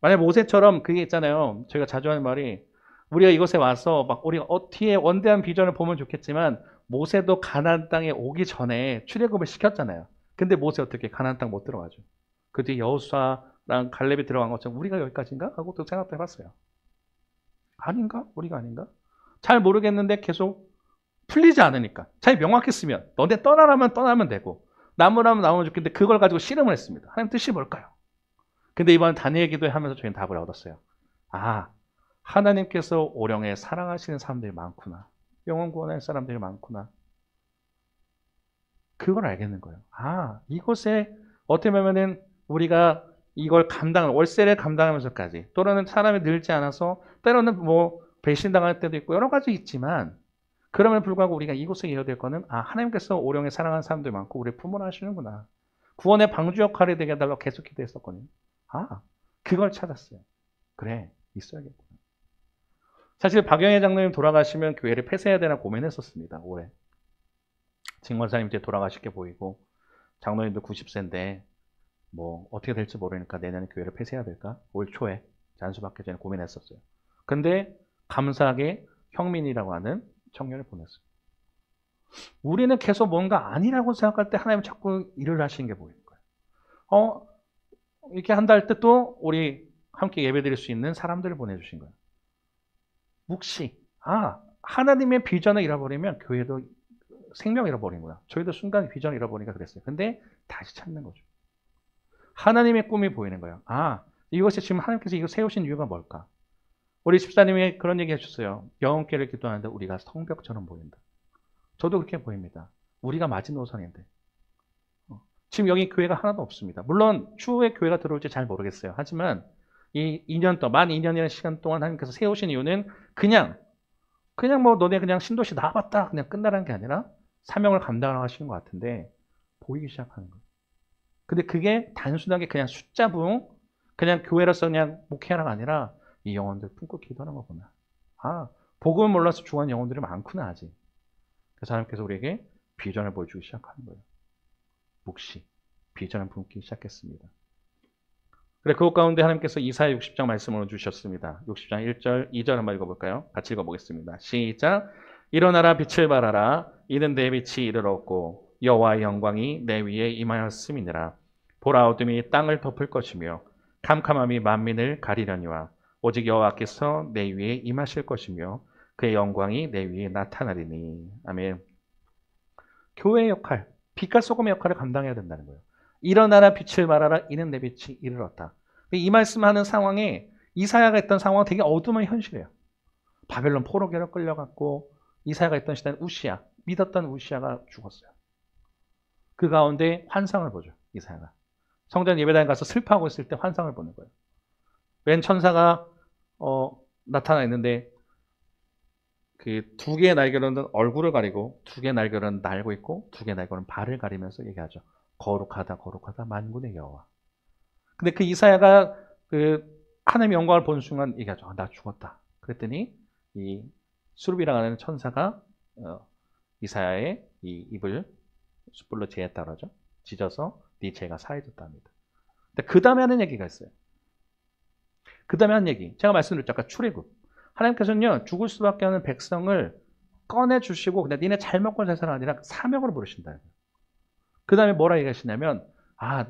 만약 모세처럼 그게 있잖아요. 저희가 자주 하는 말이 우리가 이곳에 와서 막 우리가 뒤에 원대한 비전을 보면 좋겠지만 모세도 가나안 땅에 오기 전에 출애굽을 시켰잖아요. 근데 모세 어떻게 가나안 땅 못 들어가죠. 그 뒤에 여호수아랑 갈렙이 들어간 것처럼 우리가 여기까지인가? 하고 또 생각도 해봤어요. 아닌가? 우리가 아닌가? 잘 모르겠는데 계속 풀리지 않으니까. 잘 명확했으면 너네 떠나라면 떠나면 되고 남으라면 남으면 좋겠는데 그걸 가지고 씨름을 했습니다. 하나님 뜻이 뭘까요? 근데 이번 다니엘 기도회 하면서 저희는 답을 얻었어요. 아, 하나님께서 오령에 사랑하시는 사람들이 많구나. 영혼 구원할 사람들이 많구나. 그걸 알겠는 거예요. 아, 이곳에 어떻게 보면은 우리가 이걸 월세를 감당하면서까지 또는 사람이 늘지 않아서 때로는 뭐 배신당할 때도 있고 여러 가지 있지만 그럼에도 불구하고 우리가 이곳에 이어야 될 거는 하나님께서 오령에 사랑하는 사람들이 많고 우리 품으라 하시는구나. 구원의 방주 역할이 되게 해달라고 계속 기도했었거든요. 그걸 찾았어요. 그래. 있어야겠구나. 사실 박영애 장로님 돌아가시면 교회를 폐쇄해야 되나 고민했었습니다. 올해. 증권사님 이제 돌아가실 게 보이고 장로님도 90세인데 뭐 어떻게 될지 모르니까 내년에 교회를 폐쇄해야 될까? 올 초에 잔수받기 전에 고민했었어요. 근데 감사하게 형민이라고 하는 청년을 보냈어요. 우리는 계속 뭔가 아니라고 생각할 때 하나님 자꾸 일을 하시는 게 보이는 거예요. 이렇게 한다 할 때 또 우리 함께 예배드릴 수 있는 사람들을 보내주신 거예요. 묵시. 하나님의 비전을 잃어버리면 교회도 생명을 잃어버린 거야. 저희도 순간 비전을 잃어버리니까 그랬어요. 근데 다시 찾는 거죠. 하나님의 꿈이 보이는 거예요. 이것이 지금 하나님께서 이거 세우신 이유가 뭘까? 우리 집사님이 그런 얘기 해주셨어요. 영혼께를 기도하는데 우리가 성벽처럼 보인다. 저도 그렇게 보입니다. 우리가 마지노선인데. 지금 여기 교회가 하나도 없습니다. 물론 추후에 교회가 들어올지 잘 모르겠어요. 하지만 이 2년 동안, 만 2년이라는 시간 동안 하나님께서 세우신 이유는 그냥 뭐 너네 그냥 신도시 나와봤다 그냥 끝나라는 게 아니라 사명을 감당하시는 것 같은데 보이기 시작하는 거예요. 근데 그게 단순하게 그냥 숫자 부응, 그냥 교회로서 그냥 목회하라가 아니라 이 영혼들 품고 기도하는 거구나. 복음을 몰라서 죽은 영혼들이 많구나 아직. 그래서 하나님께서 우리에게 비전을 보여주기 시작하는 거예요. 묵시, 비전을 품기 시작했습니다. 그래, 그것 가운데 하나님께서 이사야 60장 말씀을 주셨습니다. 60장 1절, 2절 한번 읽어볼까요? 같이 읽어보겠습니다. 시작. 일어나라 빛을 발하라. 이는 내 빛이 이르렀고 여호와의 영광이 내 위에 임하였음이니라. 보라 어둠이 땅을 덮을 것이며 캄캄함이 만민을 가리려니와 오직 여호와께서 내 위에 임하실 것이며 그의 영광이 내 위에 나타나리니. 아멘. 교회의 역할, 빛과 소금의 역할을 감당해야 된다는 거예요. 일어나라 빛을 발하라. 이는 내 빛이 이르렀다. 이 말씀하는 상황에 이사야가 있던 상황은 되게 어두운 현실이에요. 바벨론 포로기로 끌려갔고 이사야가 있던 시대는 우시야, 믿었던 우시야가 죽었어요. 그 가운데 환상을 보죠. 이사야가. 성전 예배당에 가서 슬퍼하고 있을 때 환상을 보는 거예요. 웬 천사가 나타나 있는데 그 두 개의 날개로는 얼굴을 가리고 두 개의 날개로는 날고 있고 두 개의 날개로는 발을 가리면서 얘기하죠. 거룩하다 거룩하다 만군의 여호와. 근데 그 이사야가 그 하나님의 영광을 본 순간 얘기하죠. 나 죽었다. 그랬더니 이 수룹이라고 하는 천사가 이사야의 이 입을 숯불로 재했다 그러죠. 찢어서 네 죄가 사해졌다 합니다. 근데 그 다음에 하는 얘기가 있어요. 그 다음에 하는 얘기. 제가 말씀드렸죠. 아까 출애굽. 하나님께서는요, 죽을 수밖에 없는 백성을 꺼내주시고, 근데 니네 잘 먹고 잘 살아 아니라 사명으로 부르신다. 그 다음에 뭐라 얘기하시냐면,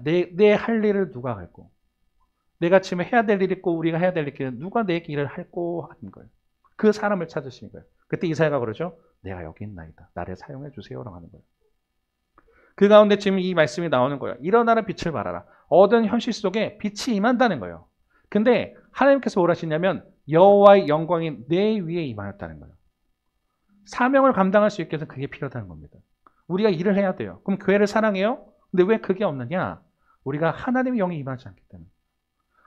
내 할 일을 누가 할고, 내가 지금 해야 될 일 있고, 우리가 해야 될 일은 누가 내 일을 할고 하는 거예요. 그 사람을 찾으시는 거예요. 그때 이사야가 그러죠. 내가 여기 있나이다. 나를 사용해 주세요라고 하는 거예요. 그 가운데 지금 이 말씀이 나오는 거예요. 일어나는 빛을 발하라. 어두운 현실 속에 빛이 임한다는 거예요. 근데 하나님께서 뭐라 하시냐면 여호와의 영광이 내 위에 임하였다는 거예요. 사명을 감당할 수 있게 해서 그게 필요하다는 겁니다. 우리가 일을 해야 돼요. 그럼 교회를 사랑해요? 근데 왜 그게 없느냐? 우리가 하나님의 영이 임하지 않기 때문에.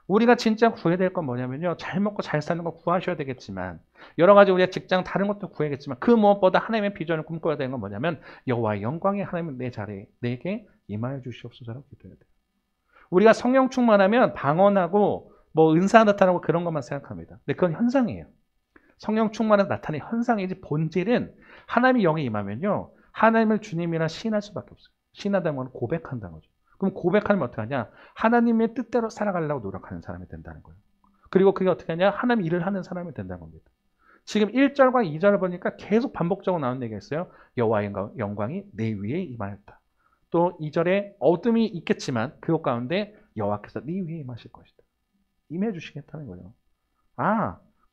우리가 진짜 구해야 될 건 뭐냐면요. 잘 먹고 잘 사는 거 구하셔야 되겠지만 여러 가지 우리가 직장 다른 것도 구해야겠지만 그 무엇보다 하나님의 비전을 꿈꿔야 되는 건 뭐냐면 여호와의 영광이 하나님은 내 자리에 내게 임하여 주시옵소서라고 기도해야 돼요. 우리가 성령 충만하면 방언하고 뭐 은사 나타나고 그런 것만 생각합니다. 근데 그건 현상이에요. 성령 충만해서 나타나는 현상이지 본질은 하나님의 영이 임하면요. 하나님을 주님이라 시인할 수밖에 없어요. 시인하다는 건 고백한다는 거죠. 그럼 고백하면 어떻게 하냐? 하나님의 뜻대로 살아가려고 노력하는 사람이 된다는 거예요. 그리고 그게 어떻게 하냐? 하나님 일을 하는 사람이 된다는 겁니다. 지금 1절과 2절을 보니까 계속 반복적으로 나오는 얘기가 있어요. 여호와의 영광이 내 위에 임하였다. 또 2절에 어둠이 있겠지만 그것 가운데 여호와께서 네 위에 임하실 것이다. 임해 주시겠다는 거예요.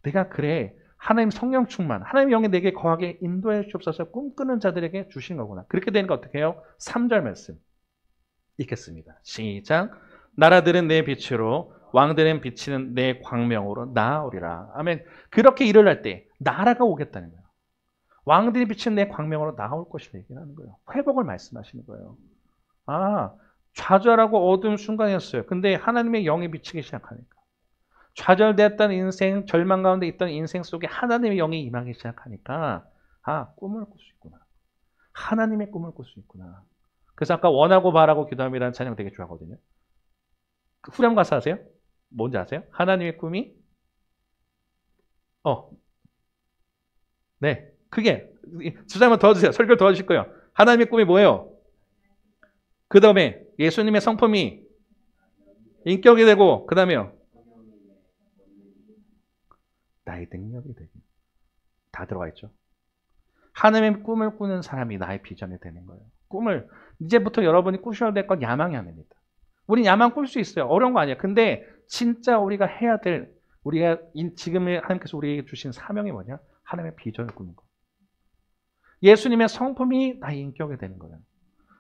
내가 그래. 하나님 성령 충만, 하나님의 영이 내게 거하게 인도해 주옵소서 꿈꾸는 자들에게 주신 거구나. 그렇게 되니까 어떻게 해요? 3절 말씀 읽겠습니다. 시작. 나라들은 내 빛으로 왕들은 비치는 내 광명으로 나아오리라. 아멘. 그렇게 일을 할 때 나라가 오겠다는 거예요. 왕들이 비치는 내 광명으로 나올 것이라 얘기하는 거예요. 회복을 말씀하시는 거예요. 좌절하고 어두운 순간이었어요. 근데 하나님의 영이 비치기 시작하니까. 좌절됐던 인생, 절망 가운데 있던 인생 속에 하나님의 영이 임하기 시작하니까 꿈을 꿀 수 있구나. 하나님의 꿈을 꿀 수 있구나. 그래서 아까 원하고 바라고 기도함이라는 찬양 되게 좋아하거든요. 후렴 가사 아세요? 뭔지 아세요? 하나님의 꿈이 어, 네. 크게. 주장만 도와주세요. 설교를 도와주실 거예요. 하나님의 꿈이 뭐예요? 그 다음에 예수님의 성품이 인격이 되고, 그 다음에요. 나의 능력이 되고. 다 들어가 있죠. 하나님의 꿈을 꾸는 사람이 나의 비전이 되는 거예요. 꿈을 이제부터 여러분이 꾸셔야 될 건 야망이 아닙니다. 우린 야망 꿀 수 있어요. 어려운 거 아니에요. 근데 진짜 우리가 해야 될 우리가 지금 하나님께서 우리에게 주신 사명이 뭐냐? 하나님의 비전을 꾸는 거. 예수님의 성품이 나의 인격이 되는 거예요.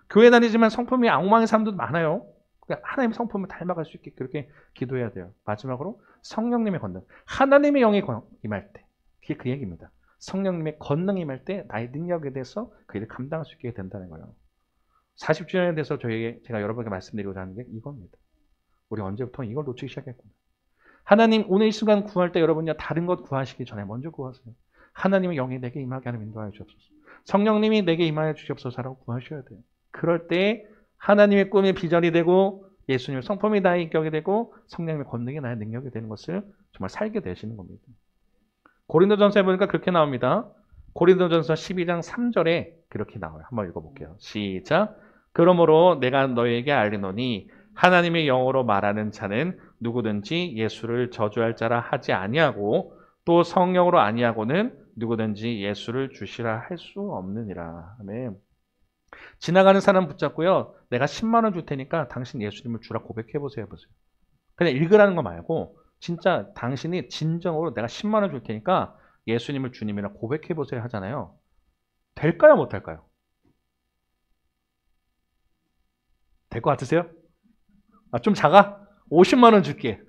교회 다니지만 성품이 엉망인 사람도 많아요. 그러니까 하나님의 성품을 닮아갈 수 있게 그렇게 기도해야 돼요. 마지막으로 성령님의 권능. 하나님의 영이 임할 때. 그게 그 얘기입니다. 성령님의 권능이 임할 때 나의 능력에 대해서 그 일을 감당할 수 있게 된다는 거예요. 40주년에 대해서 제가 여러분에게 말씀드리고자 하는 게 이겁니다. 우리 언제부터 이걸 놓치기 시작했구나. 하나님 오늘 이 순간 구할 때 여러분요 다른 것 구하시기 전에 먼저 구하세요. 하나님의 영이 내게 임하게 하는 인도하여 주옵소서. 성령님이 내게 임하여 주옵소서라고 구하셔야 돼요. 그럴 때 하나님의 꿈이 비전이 되고 예수님의 성품이 나의 인격이 되고 성령님의 권능이 나의 능력이 되는 것을 정말 살게 되시는 겁니다. 고린도전서에 보니까 그렇게 나옵니다. 고린도전서 12장 3절에 그렇게 나와요. 한번 읽어볼게요. 시작. 그러므로 내가 너에게 알리노니 하나님의 영으로 말하는 자는 누구든지 예수를 저주할 자라 하지 아니하고 또 성령으로 아니하고는 누구든지 예수를 주시라 할 수 없느니라. 아멘. 지나가는 사람 붙잡고요. 내가 10만 원 줄 테니까 당신 예수님을 주라 고백해 보세요. 해보세요. 그냥 읽으라는 거 말고 진짜 당신이 진정으로 내가 10만 원 줄 테니까 예수님을 주님이라 고백해 보세요 하잖아요. 될까요? 못할까요? 될 것 같으세요? 좀 작아? 50만 원 줄게.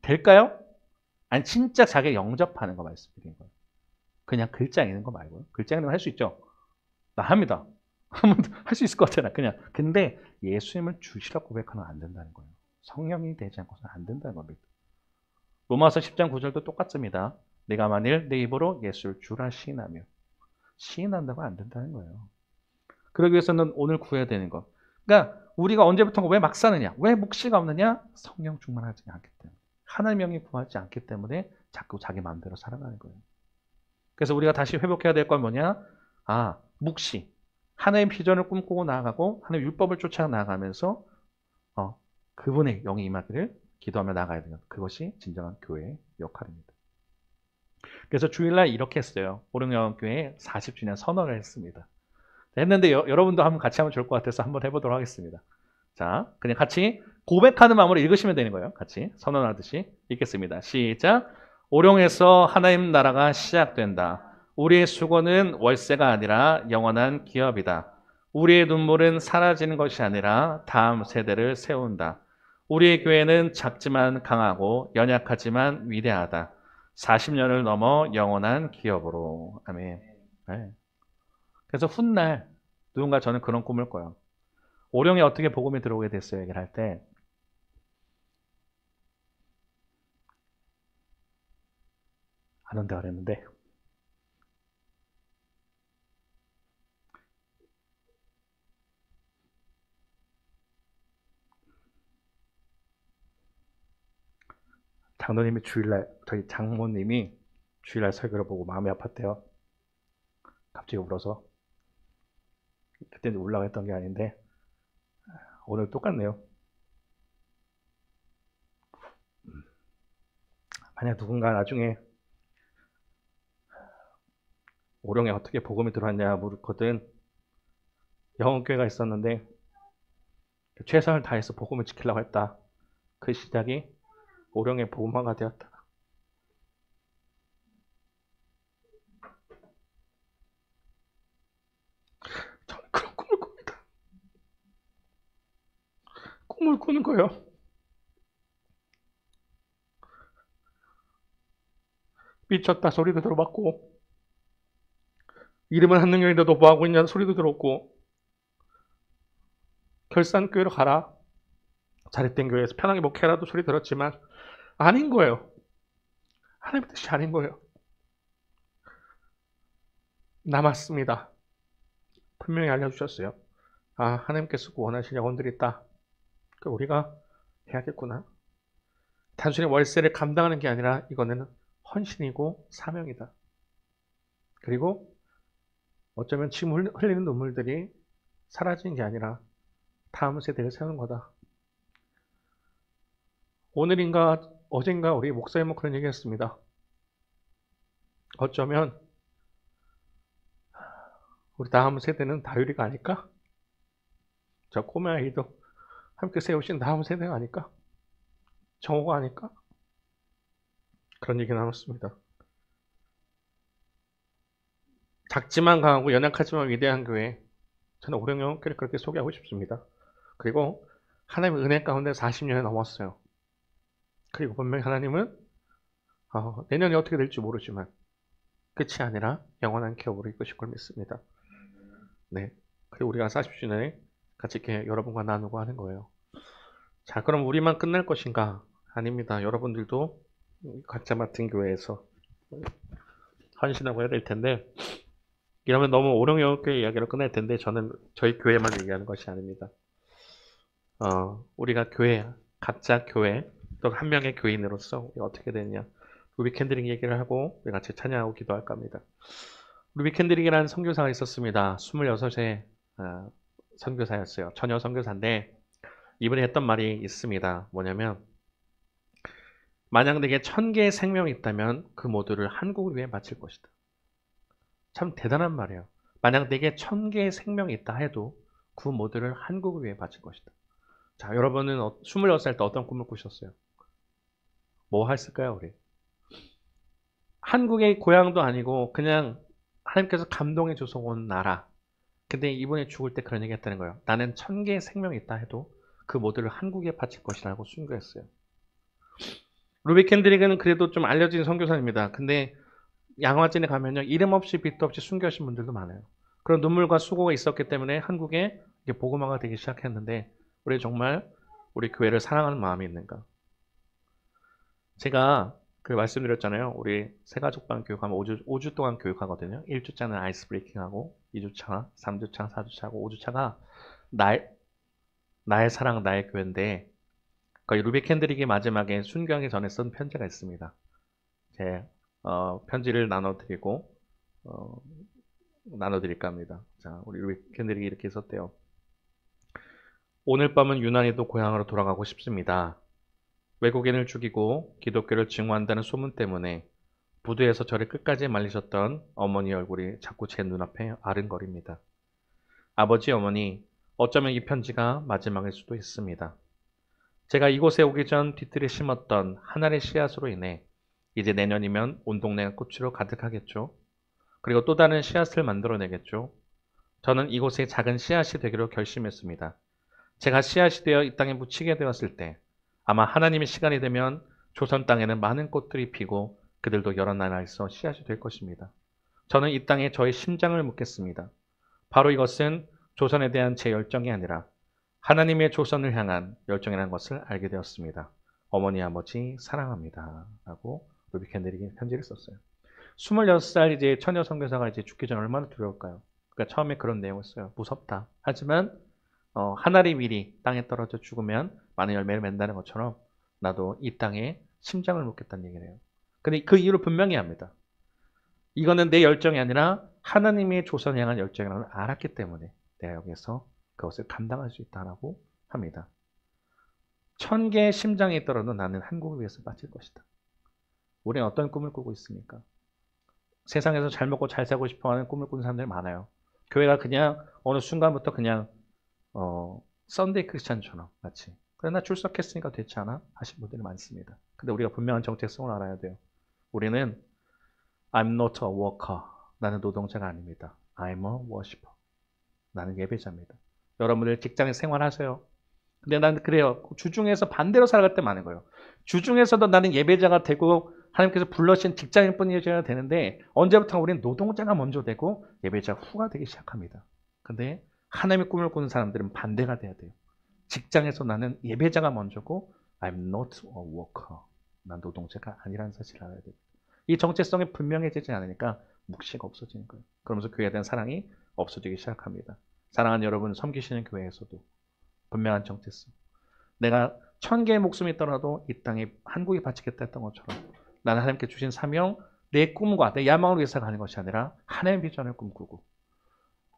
될까요? 아니 진짜 자기 영접하는 거 말씀드리는 거예요. 그냥 글자 읽는 거 말고요. 글자 읽는 거 할 수 있죠? 나 합니다. 할 수 있을 것 같잖아. 그냥. 근데 예수님을 주시라 고백하면 안 된다는 거예요. 성령이 되지 않고서는 안 된다는 겁니다. 로마서 10장 9절도 똑같습니다. 내가 만일 내 입으로 예수를 주라 시인하며 시인한다고 안 된다는 거예요. 그러기 위해서는 오늘 구해야 되는 것. 그러니까 우리가 언제부턴가 왜 막 사느냐? 왜 묵시가 없느냐? 성령 충만하지 않기 때문에. 하나님의 영이 구하지 않기 때문에 자꾸 자기 마음대로 살아가는 거예요. 그래서 우리가 다시 회복해야 될 건 뭐냐? 묵시. 하나님의 비전을 꿈꾸고 나아가고 하나님의 율법을 쫓아 나아가면서 그분의 영이 임하기를 기도하며 나아가야 돼요. 그것이 진정한 교회의 역할입니다. 그래서 주일날 이렇게 했어요. 오릉영교회 40주년 선언을 했습니다. 했는데 여러분도 한번 같이 하면 좋을 것 같아서 한번 해보도록 하겠습니다. 자, 그냥 같이 고백하는 마음으로 읽으시면 되는 거예요. 같이 선언하듯이 읽겠습니다. 시작. 오룡에서 하나님 나라가 시작된다. 우리의 수고는 월세가 아니라 영원한 기업이다. 우리의 눈물은 사라지는 것이 아니라 다음 세대를 세운다. 우리의 교회는 작지만 강하고 연약하지만 위대하다. 40년을 넘어 영원한 기업으로. 아멘. 네. 그래서 훗날 누군가 저는 그런 꿈을 꿔요. 오룡에 어떻게 복음이 들어오게 됐어요? 얘기를 할 때 안 온다 그랬는데 장로님이 주일날 저희 장모님이 주일날 설교를 보고 마음이 아팠대요. 갑자기 울어서. 그때는 울라고 했던 게 아닌데 오늘 똑같네요. 만약 누군가 나중에 오룡에 어떻게 복음이 들어왔냐 물었거든. 영혼교회가 있었는데 최선을 다해서 복음을 지키려고 했다. 그 시작이 오룡의 복음화가 되었다. 저는 그런 꿈을 꿉니다. 꿈을 꾸는 거예요. 미쳤다 소리도 들어봤고 이름은 한능력인데도 뭐하고 있냐는 소리도 들었고 결산교회로 가라. 자립된 교회에서 편하게 목회라도 소리 들었지만 아닌 거예요. 하나님의 뜻이 아닌 거예요. 남았습니다. 분명히 알려주셨어요. 하나님께서 원하시는 영혼들이 있다. 그러니까 우리가 해야겠구나. 단순히 월세를 감당하는 게 아니라 이거는 헌신이고 사명이다. 그리고 어쩌면 지금 흘리는 눈물들이 사라지는 게 아니라 다음 세대를 세우는 거다. 오늘인가 어젠가 우리 목사님은 그런 얘기 했습니다. 어쩌면 우리 다음 세대는 다율이가 아닐까? 저 꼬마아이도 함께 세우신 다음 세대가 아닐까? 정호가 아닐까? 그런 얘기 나눴습니다. 작지만 강하고 연약하지만 위대한 교회, 저는 오령영교를 그렇게 소개하고 싶습니다. 그리고 하나님의 은혜 가운데 40년이 넘었어요. 그리고 분명히 하나님은 내년이 어떻게 될지 모르지만 끝이 아니라 영원한 기업으로 이끄실 걸 믿습니다. 네. 그리고 우리가 40주년에 같이 이렇게 여러분과 나누고 하는 거예요. 자, 그럼 우리만 끝날 것인가? 아닙니다. 여러분들도 각자 맡은 교회에서 헌신하고 해야 될 텐데, 이러면 너무 오령영교회 이야기로 끝날 텐데, 저는 저희 교회만 얘기하는 것이 아닙니다. 우리가 교회, 각자 교회, 또 한 명의 교인으로서 어떻게 되느냐. 루비 캔드릭 얘기를 하고 우리 같이 찬양하고 기도할까 합니다. 루비 캔드릭이라는 선교사가 있었습니다. 26세 선교사였어요. 처녀 선교사인데 이분이 했던 말이 있습니다. 뭐냐면 만약 내게 1000개의 생명이 있다면 그 모두를 한국을 위해 바칠 것이다. 참 대단한 말이에요. 만약 내게 1000개의 생명이 있다 해도 그 모두를 한국을 위해 바칠 것이다. 자, 여러분은 26살 때 어떤 꿈을 꾸셨어요? 뭐 했을까요, 우리? 한국의 고향도 아니고 그냥 하나님께서 감동해 줘서 온 나라. 근데 이분이 죽을 때 그런 얘기 했다는 거예요. 나는 1000개의 생명이 있다 해도 그 모두를 한국에 바칠 것이라고 순교했어요. 루비 캔드릭은 그래도 좀 알려진 선교사입니다. 근데 양화진에 가면요, 이름 없이 빛도 없이 순교하신 분들도 많아요. 그런 눈물과 수고가 있었기 때문에 한국에 복음화가 되기 시작했는데 우리 정말 우리 교회를 사랑하는 마음이 있는가? 제가 말씀드렸잖아요. 우리 새가족반 교육하면 5주 동안 교육하거든요. 1주차는 아이스 브레이킹하고 2주차, 3주차, 4주차하고 5주차가 나의 사랑, 나의 교회인데 거의 루비 캔드릭이 마지막에 순교하기 전에 쓴 편지가 있습니다. 제 편지를 나눠드릴까 합니다. 자, 우리 루비 캔드릭이 이렇게 썼대요. 오늘 밤은 유난히도 고향으로 돌아가고 싶습니다. 외국인을 죽이고 기독교를 증오한다는 소문 때문에 부두에서 저를 끝까지 말리셨던 어머니 얼굴이 자꾸 제 눈앞에 아른거립니다. 아버지, 어머니, 어쩌면 이 편지가 마지막일 수도 있습니다. 제가 이곳에 오기 전 뒤뜰에 심었던 하나의 씨앗으로 인해 이제 내년이면 온 동네가 꽃으로 가득하겠죠. 그리고 또 다른 씨앗을 만들어내겠죠. 저는 이곳에 작은 씨앗이 되기로 결심했습니다. 제가 씨앗이 되어 이 땅에 묻히게 되었을 때 아마 하나님의 시간이 되면 조선 땅에는 많은 꽃들이 피고 그들도 여러 나라에서 씨앗이 될 것입니다. 저는 이 땅에 저의 심장을 묻겠습니다. 바로 이것은 조선에 대한 제 열정이 아니라 하나님의 조선을 향한 열정이라는 것을 알게 되었습니다. 어머니, 아버지 사랑합니다. 라고 루비 캔드릭이 편지를 썼어요. 26살 이제 처녀 선교사가 이제 죽기 전에 얼마나 두려울까요? 그러니까 처음에 그런 내용을 써요. 무섭다. 하지만 한 알의 밀이 땅에 떨어져 죽으면 많은 열매를 맺는다는 것처럼 나도 이 땅에 심장을 묻겠다는 얘기를 해요. 근데 그 이유를 분명히 합니다. 이거는 내 열정이 아니라 하나님의 조선을 향한 열정이라는 걸 알았기 때문에 내가 여기서 그것을 감당할 수 있다고 합니다. 1000개의 심장이 있더라도 나는 한국을 위해서 바칠 것이다. 우리는 어떤 꿈을 꾸고 있습니까? 세상에서 잘 먹고 잘 살고 싶어하는 꿈을 꾸는 사람들이 많아요. 교회가 그냥 어느 순간부터 그냥 썬데이 크리스찬처럼 마치 그래 나 출석했으니까 됐지 않아? 하신 분들이 많습니다. 근데 우리가 분명한 정체성을 알아야 돼요. 우리는 I'm not a worker. 나는 노동자가 아닙니다. I'm a worshiper. 나는 예배자입니다. 여러분들 직장에 생활하세요. 근데 나는 그래요. 주중에서 반대로 살아갈 때 많은 거예요. 주중에서도 나는 예배자가 되고 하나님께서 불러신 직장인 뿐이어야 되는데 언제부터 우리는 노동자가 먼저 되고 예배자가 후가 되기 시작합니다. 근데 하나님의 꿈을 꾸는 사람들은 반대가 돼야 돼요. 직장에서 나는 예배자가 먼저고 I'm not a worker. 난 노동자가 아니라는 사실을 알아야 돼요. 이 정체성이 분명해지지 않으니까 묵시가 없어지는 거예요. 그러면서 교회에 대한 사랑이 없어지기 시작합니다. 사랑하는 여러분, 섬기시는 교회에서도 분명한 정체성. 내가 1000개의 목숨이 있더라도 이 땅에 한국에 바치겠다 했던 것처럼 나는 하나님께 주신 사명, 내 꿈과 내 야망을 위해서 가는 것이 아니라 하나님의 비전을 꿈꾸고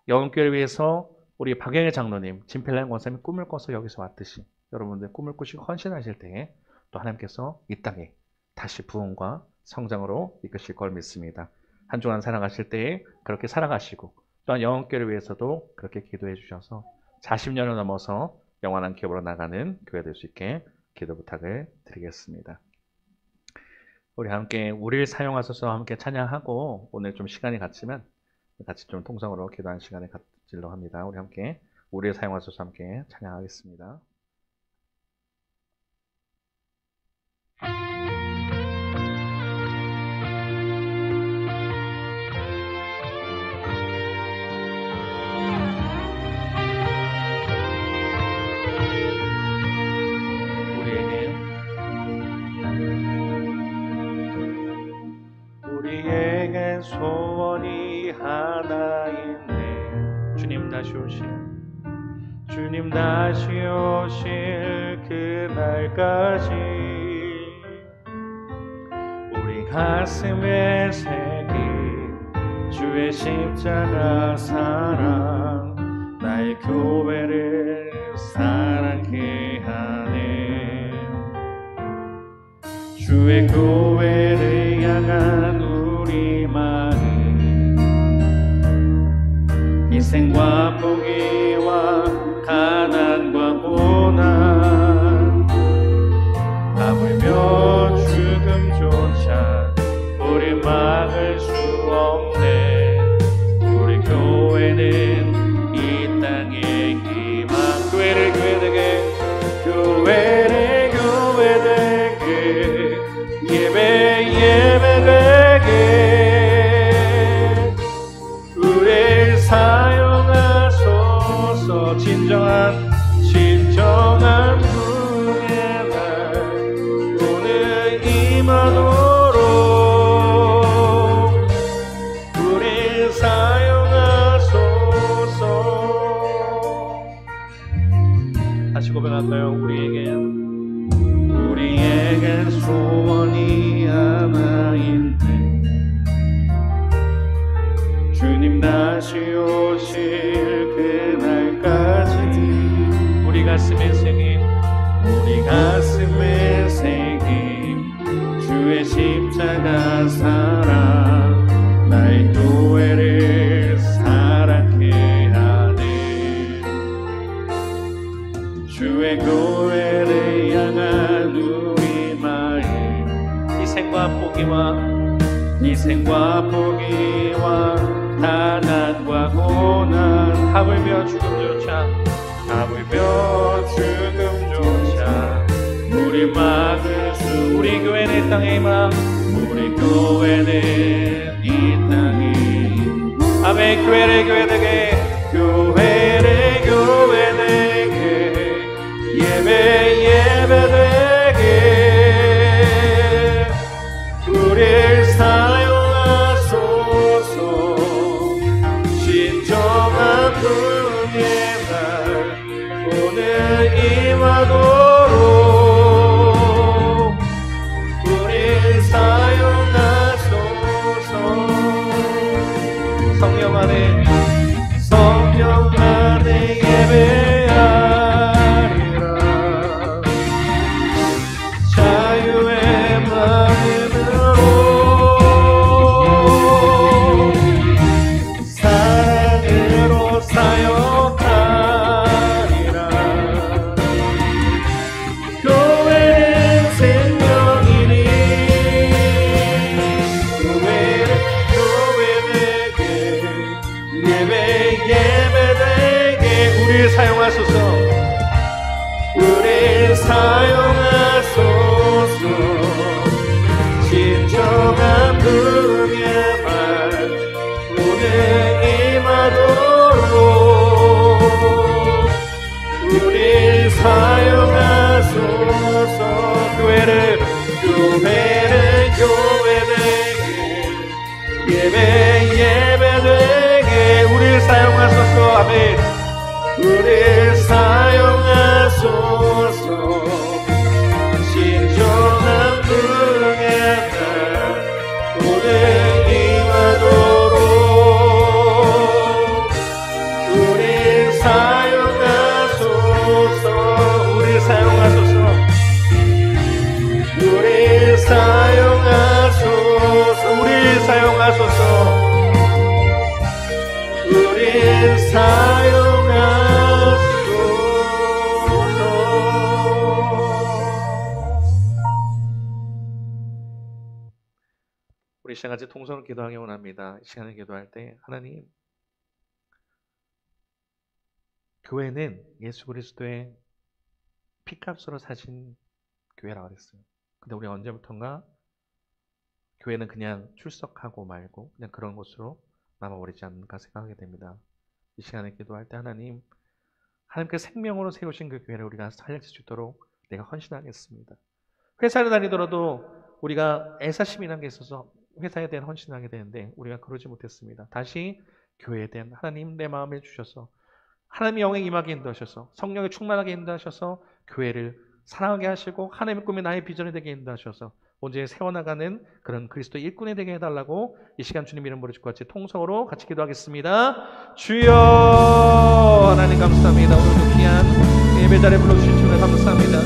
영원교회를 위해서 우리 박영애 장로님, 진필라임 권사님이 꿈을 꿔서 여기서 왔듯이 여러분들 꿈을 꾸시고 헌신하실 때에 또 하나님께서 이 땅에 다시 부흥과 성장으로 이끄실 걸 믿습니다. 한 주간 살아가실 때에 그렇게 살아가시고 또한 영원교회를 위해서도 그렇게 기도해 주셔서 40년을 넘어서 영원한 기업으로 나가는 교회 될 수 있게 기도 부탁을 드리겠습니다. 우리 함께 우리를 사용하소서 함께 찬양하고 오늘 좀 시간이 갔지만 같이 좀 통성으로 기도하는 시간을 갖지려고 합니다. 우리 함께 우리를 사용하소서 함께 찬양하겠습니다. 우리에겐 소원이 하나 있네. 주님 다시 오실 그날까지 우리 가슴에 새긴 주의 십자가 사랑 나의 교회를 사랑케 하네. 주의 교회를 향한 우리 마음 희생과 포기와 가난과 고난 아물며 죽음조차 우리 막을 수 없네. 우리 교회는 이 땅의 희망. 교회를 교회되게 예배되게 우리를 사용하소서. 진정한 부흥의 날 오늘 임하도록 우리를 사용하소서. 다시 고백할까요? 우리에겐 소원이 하나 있네. 주님 다시 오실 그날까지 우리 가슴에 새긴 주의 십자가 사랑 나의 교회를 사랑케 하네. 주의 교회를 향한 우리 마음 희생과 포기와 가난과 고난 하물며 죽음조차 우리 막을 수. 우리 교회는 이 땅의 희망. 우리 교회는 이 땅의 아멘. 교회를 교회되게 예배되게 우리를 사용하소서. 진정한 부흥의 날 오늘 임하도록 우리를 사용하소서. 성령 안에 예배하리라. 자유의 마음으로 사랑으로 사역하리라. 교회는 생명이니 교회되게 예배되게 우리를 사용하소서. 진정한 부흥의 말 오늘 임하도록 우리를 사용하소서. 교회를 교회되게 예배되게 우리를 사용하소서. 아멘. 우리를 사용하소서. 진정한 부흥의 날 사용하소서. 우리 사용하소서. 우리 시간 같이 통성으로 기도하기 원합니다. 이 시간에 기도할 때 하나님, 교회는 예수 그리스도의 피값으로 사신 교회라고 그랬어요. 근데 우리 언제부턴가 교회는 그냥 출석하고 말고 그냥 그런 곳으로 남아버리지 않는가 생각하게 됩니다. 이 시간에 기도할 때 하나님, 하나님께서 생명으로 세우신 그 교회를 우리가 살릴 수 있도록 내가 헌신하겠습니다. 회사를 다니더라도 우리가 애사심이라는 게 있어서 회사에 대한 헌신을 하게 되는데 우리가 그러지 못했습니다. 다시 교회에 대한 하나님 내 마음을 주셔서 하나님의 영에 임하게 인도하셔서 성령에 충만하게 인도하셔서 교회를 사랑하게 하시고 하나님의 꿈이 나의 비전이 되게 인도하셔서 언제 세워나가는 그런 그리스도 일꾼이 되게 해달라고 이 시간 주님 이름 부르짖고 같이 통성으로 같이 기도하겠습니다. 주여 하나님 감사합니다. 오늘도 귀한 예배 자리에 불러주신 주님 감사합니다.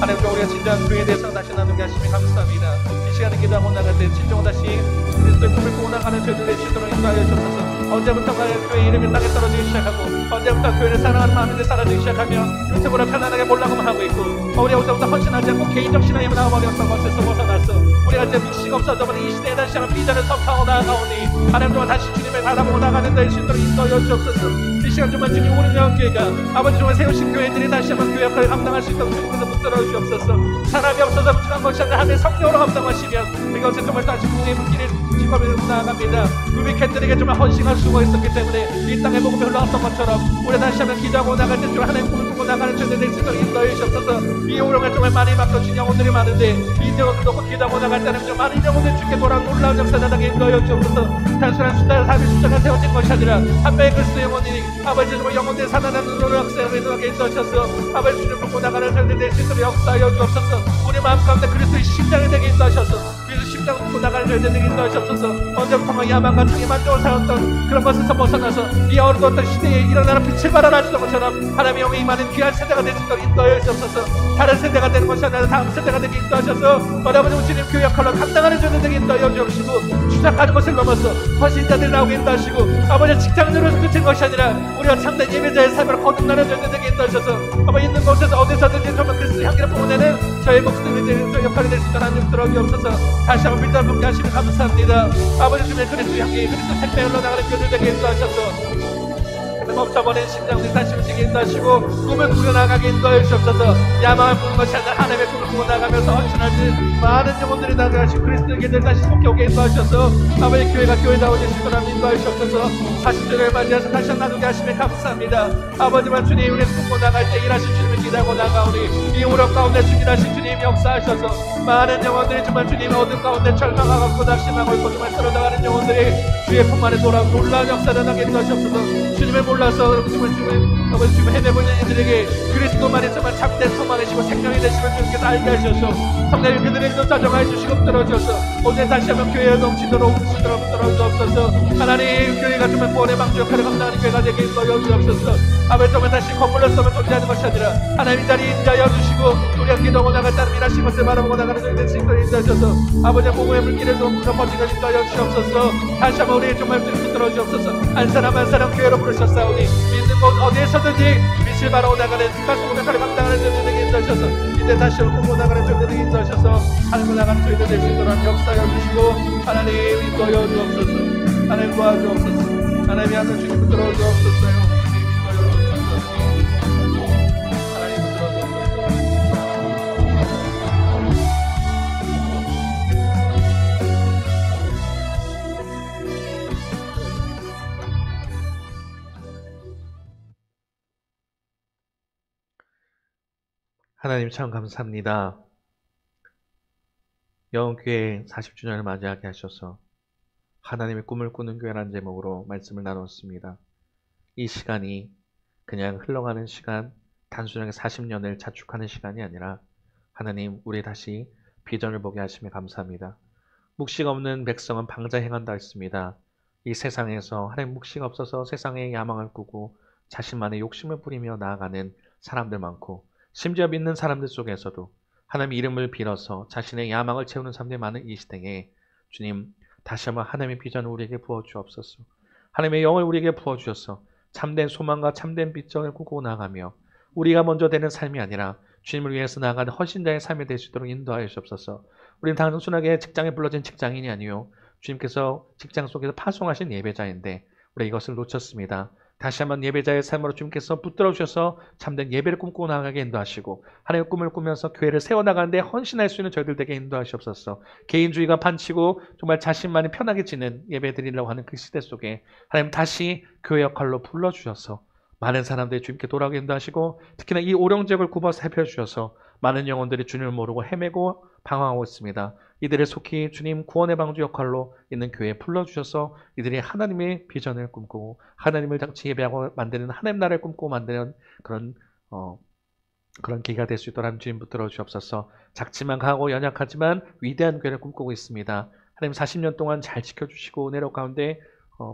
하나님께 우리가 진정한 교회에 대해서 다시 나누게 하시니 감사합니다. 이 시간에 기도하고 나갈 때 진정으로 다시 그리스도의 꿈을 꾸고 나가는 저희들 되시도록 인도하여 주옵소서. 언제부턴가 교회 이름이 땅에 떨어지기 시작하고 언제부터 교회를 사랑하는 마음이 사라지기 시작하면 유튜브로 편안하게 보려고만 하고 있고 우리가 언제부터 헌신하지 않고 개인적 신앙에 나아버렸던 것에서 벗어났어. 우리가 이제 묵시가 없어져버린 이 시대에 다시 한번 비전을 선포하고 나아가오니 하나님 동안 다시 주님을 바라보고 나가는 데 있도록 인도하여 주옵소서. 이 시간 정말 주님 우리 영교회가 아버지 정말 세우신 교회들이 다시 한번 교회 역할을 감당할 수 있도록 주님께서 붙들어 주옵소서. 사람이 없어서 부족한 것이 아니라 하나님의 성령으로 감당하시면 이것을 정말 다시 국내의 물길을 직업으로 나아갑니다. 루비캔들에게 정말 헌신할 수가 있었기 때문에 이 땅에 복음이 흘러갔던 것처럼 우리 다시 한번 기도하고 나갈 때 좀 하나님 꿈을 꾸고 나가는 저희들 될 수 있도록 인도해 주옵소서. 이 오름에 정말 많이 맡겨진 영혼들이 많은데 이 영혼들 놓고 기도하고 나갈 때는 좀 많은 영혼들 주께 돌아 놀라운 역사를 하게 인도해 주옵소서. 단순한 숫자를 삶의 숫자가 세워진 것이 아니라 한 명의 그리스도 영혼들이 아버지 정말 영혼들이 살아나는 노력 역사를 인도하게 인도하셔서 아버지 주님 품고 나가는 저희들 될 수 있도록 역사하여 주옵소서. 우리 마음 가운데 그리스도의 심장이 되게 인도하셔서 그리스도 심장을 품고 나가는 저희들 되게 인도하셔서 언제부턴가 야망과 창의 만족을 살았던 그런 것에서 벗어나서 이 어두웠던 시대에 일어나는 빛을 발하시던 것처럼 하나님의 영이 임하는 귀한 세대가 될 수 있도록 인도하여 주옵소서. 다른 세대가 되는 것이 아니라 다음 세대가 되게 인도하셔서 아버지 주님 교회 역할로 감당하는 저희들 되게 인도하여 주옵시고 추락하는 것을 넘어서 헌신자들이 나오게 인도하시고 아버지 직장으로 끝인 것이 아니라 우리가 참된 예배자의 삶으로 거듭나는 저희들 되게 인도하셔서 아버지 있는 곳에서 어디서든지 정말 그리스도의 향기를 뿜어내는 저희 목숨이 되는 저희 역할이 될 수 있도록 하나님 들어주옵소서. 다시 한번 빌자를 품게 하시면 감사합니다. 아버지 주님의 그리스도의 향기 그리스도 택배 흘러나가는 교회들 되게 인도하셔서 멈춰버린 심장들 다시 움직이게 인도하시고 꿈을 꾸려나가게 인도해 주옵소서. 야망을 꾸는 것이 아니라 하나님의 꿈을 꾸고 나가면서 헌신할 때 많은 영혼들이 나가시고 그리스도에게들 다시 속해오게 인도하셔서 아버지 교회가 교회다운 예수처럼 인도해 주옵소서. 40주를 맞이해서 다시 한번 나누게 하시면 감사합니다. 아버지만 주님 우리 꿈고 나갈 때 일하신 주님을 기다고 나가오니 이 오력 가운데 주님하신 주님 역사하셔서 많은 영혼들이 정말 주님의 어둠 가운데 절망하고 낙심하고 있고 정말 떨어져가는 영혼들이 주의 품 안에 돌아온 놀라운 역사를 하게 인도하시옵소서. 주님을 몰라서 정말 주님 아버지 주님 헤매고 있는 이들에게 그리스도만이 정말 참된 소망이시고 생명이 되시면 주님께서 알게 하셔서 성령님 그들에게도 자정하여 주시고 붙들어주셔서 오늘 다시 한번 교회에 넘치도록 움직이도록 붙들어주옵소서. 하나님 교회가 정말 구원의 방주 역할을 감당하는 교회가 되게 인도하여 주옵소서. 아버지 정말 다시 건물로 써면 존재하는 것이 아니라 하나님 자리에 인자하여 주시고 우리가 기도하고 나갈 때는 일하신 것을 바라보고 나가는 저희들 식도를 인도하셔서 아버지 복음의 물길을 넘쳐 퍼지게 인도하여 주옵소서. 다시 한번 우리 정말 붙들어 주옵소서. 한 사람 한 사람 교회로 부르셨사오니 믿는 곳 어디에서든지 빛을 바라고 나가는 가수 역할을 감당하는 저희들에게 인도하셔서 이제 다시 오고 나가는 저희들에게 인도하셔서 하늘로 나가는 저희들 될 수 있도록 역사하여 주시고 하나님 인도하여 주옵소서. 하나님 도와주옵소서. 하나님이 하늘 주님 붙들어 주옵소서. 하나님 참 감사합니다. 영원교회 40주년을 맞이하게 하셔서 하나님의 꿈을 꾸는 교회라는 제목으로 말씀을 나눴습니다. 이 시간이 그냥 흘러가는 시간, 단순하게 40년을 자축하는 시간이 아니라 하나님 우리 다시 비전을 보게 하시며 감사합니다. 묵시가 없는 백성은 방자 행한다 했습니다. 이 세상에서 하나님 묵시가 없어서 세상의 야망을 꾸고 자신만의 욕심을 부리며 나아가는 사람들 많고 심지어 믿는 사람들 속에서도 하나님 이름을 빌어서 자신의 야망을 채우는 사람들이 많은 이 시대에 주님 다시 한번 하나님의 비전을 우리에게 부어주옵소서. 하나님의 영을 우리에게 부어주셔서 참된 소망과 참된 비전을 꾸고 나가며 우리가 먼저 되는 삶이 아니라 주님을 위해서 나아가는 헌신자의 삶이 될 수 있도록 인도하여 주옵소서. 우리는 단순하게 직장에 불러진 직장인이 아니요 주님께서 직장 속에서 파송하신 예배자인데 우리 이것을 놓쳤습니다. 다시 한번 예배자의 삶으로 주님께서 붙들어 주셔서 참된 예배를 꿈꾸고 나가게 인도하시고 하나님의 꿈을 꾸면서 교회를 세워나가는데 헌신할 수 있는 저희들 되게 인도하시옵소서. 개인주의가 판치고 정말 자신만이 편하게 지는 예배 드리려고 하는 그 시대 속에 하나님 다시 교회 역할로 불러주셔서 많은 사람들이 주님께 돌아오게 인도하시고 특히나 이 오령지역을 굽어 살펴주셔서 많은 영혼들이 주님을 모르고 헤매고 방황하고 있습니다. 이들을 속히 주님 구원의 방주 역할로 있는 교회에 불러주셔서 이들이 하나님의 비전을 꿈꾸고 하나님을 같이 예배하고 만드는 하나님 나라를 꿈꾸고 만드는 그런 기회가 될 수 있도록 주님 붙들어 주옵소서. 작지만 강하고 연약하지만 위대한 교회를 꿈꾸고 있습니다. 하나님 40년 동안 잘 지켜주시고 은혜로 가운데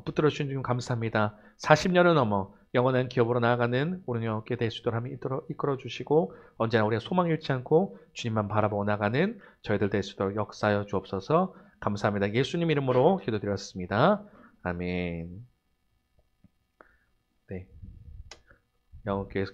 붙들어 주신 주님 감사합니다. 40년을 넘어 영원한 기업으로 나아가는 우리 영혼께 될 수 있도록 이끌어 주시고 언제나 우리가 소망 잃지 않고 주님만 바라보고 나가는 저희들 될 수 있도록 역사하여 주옵소서. 감사합니다. 예수님 이름으로 기도드렸습니다. 아멘. 네, 영혼께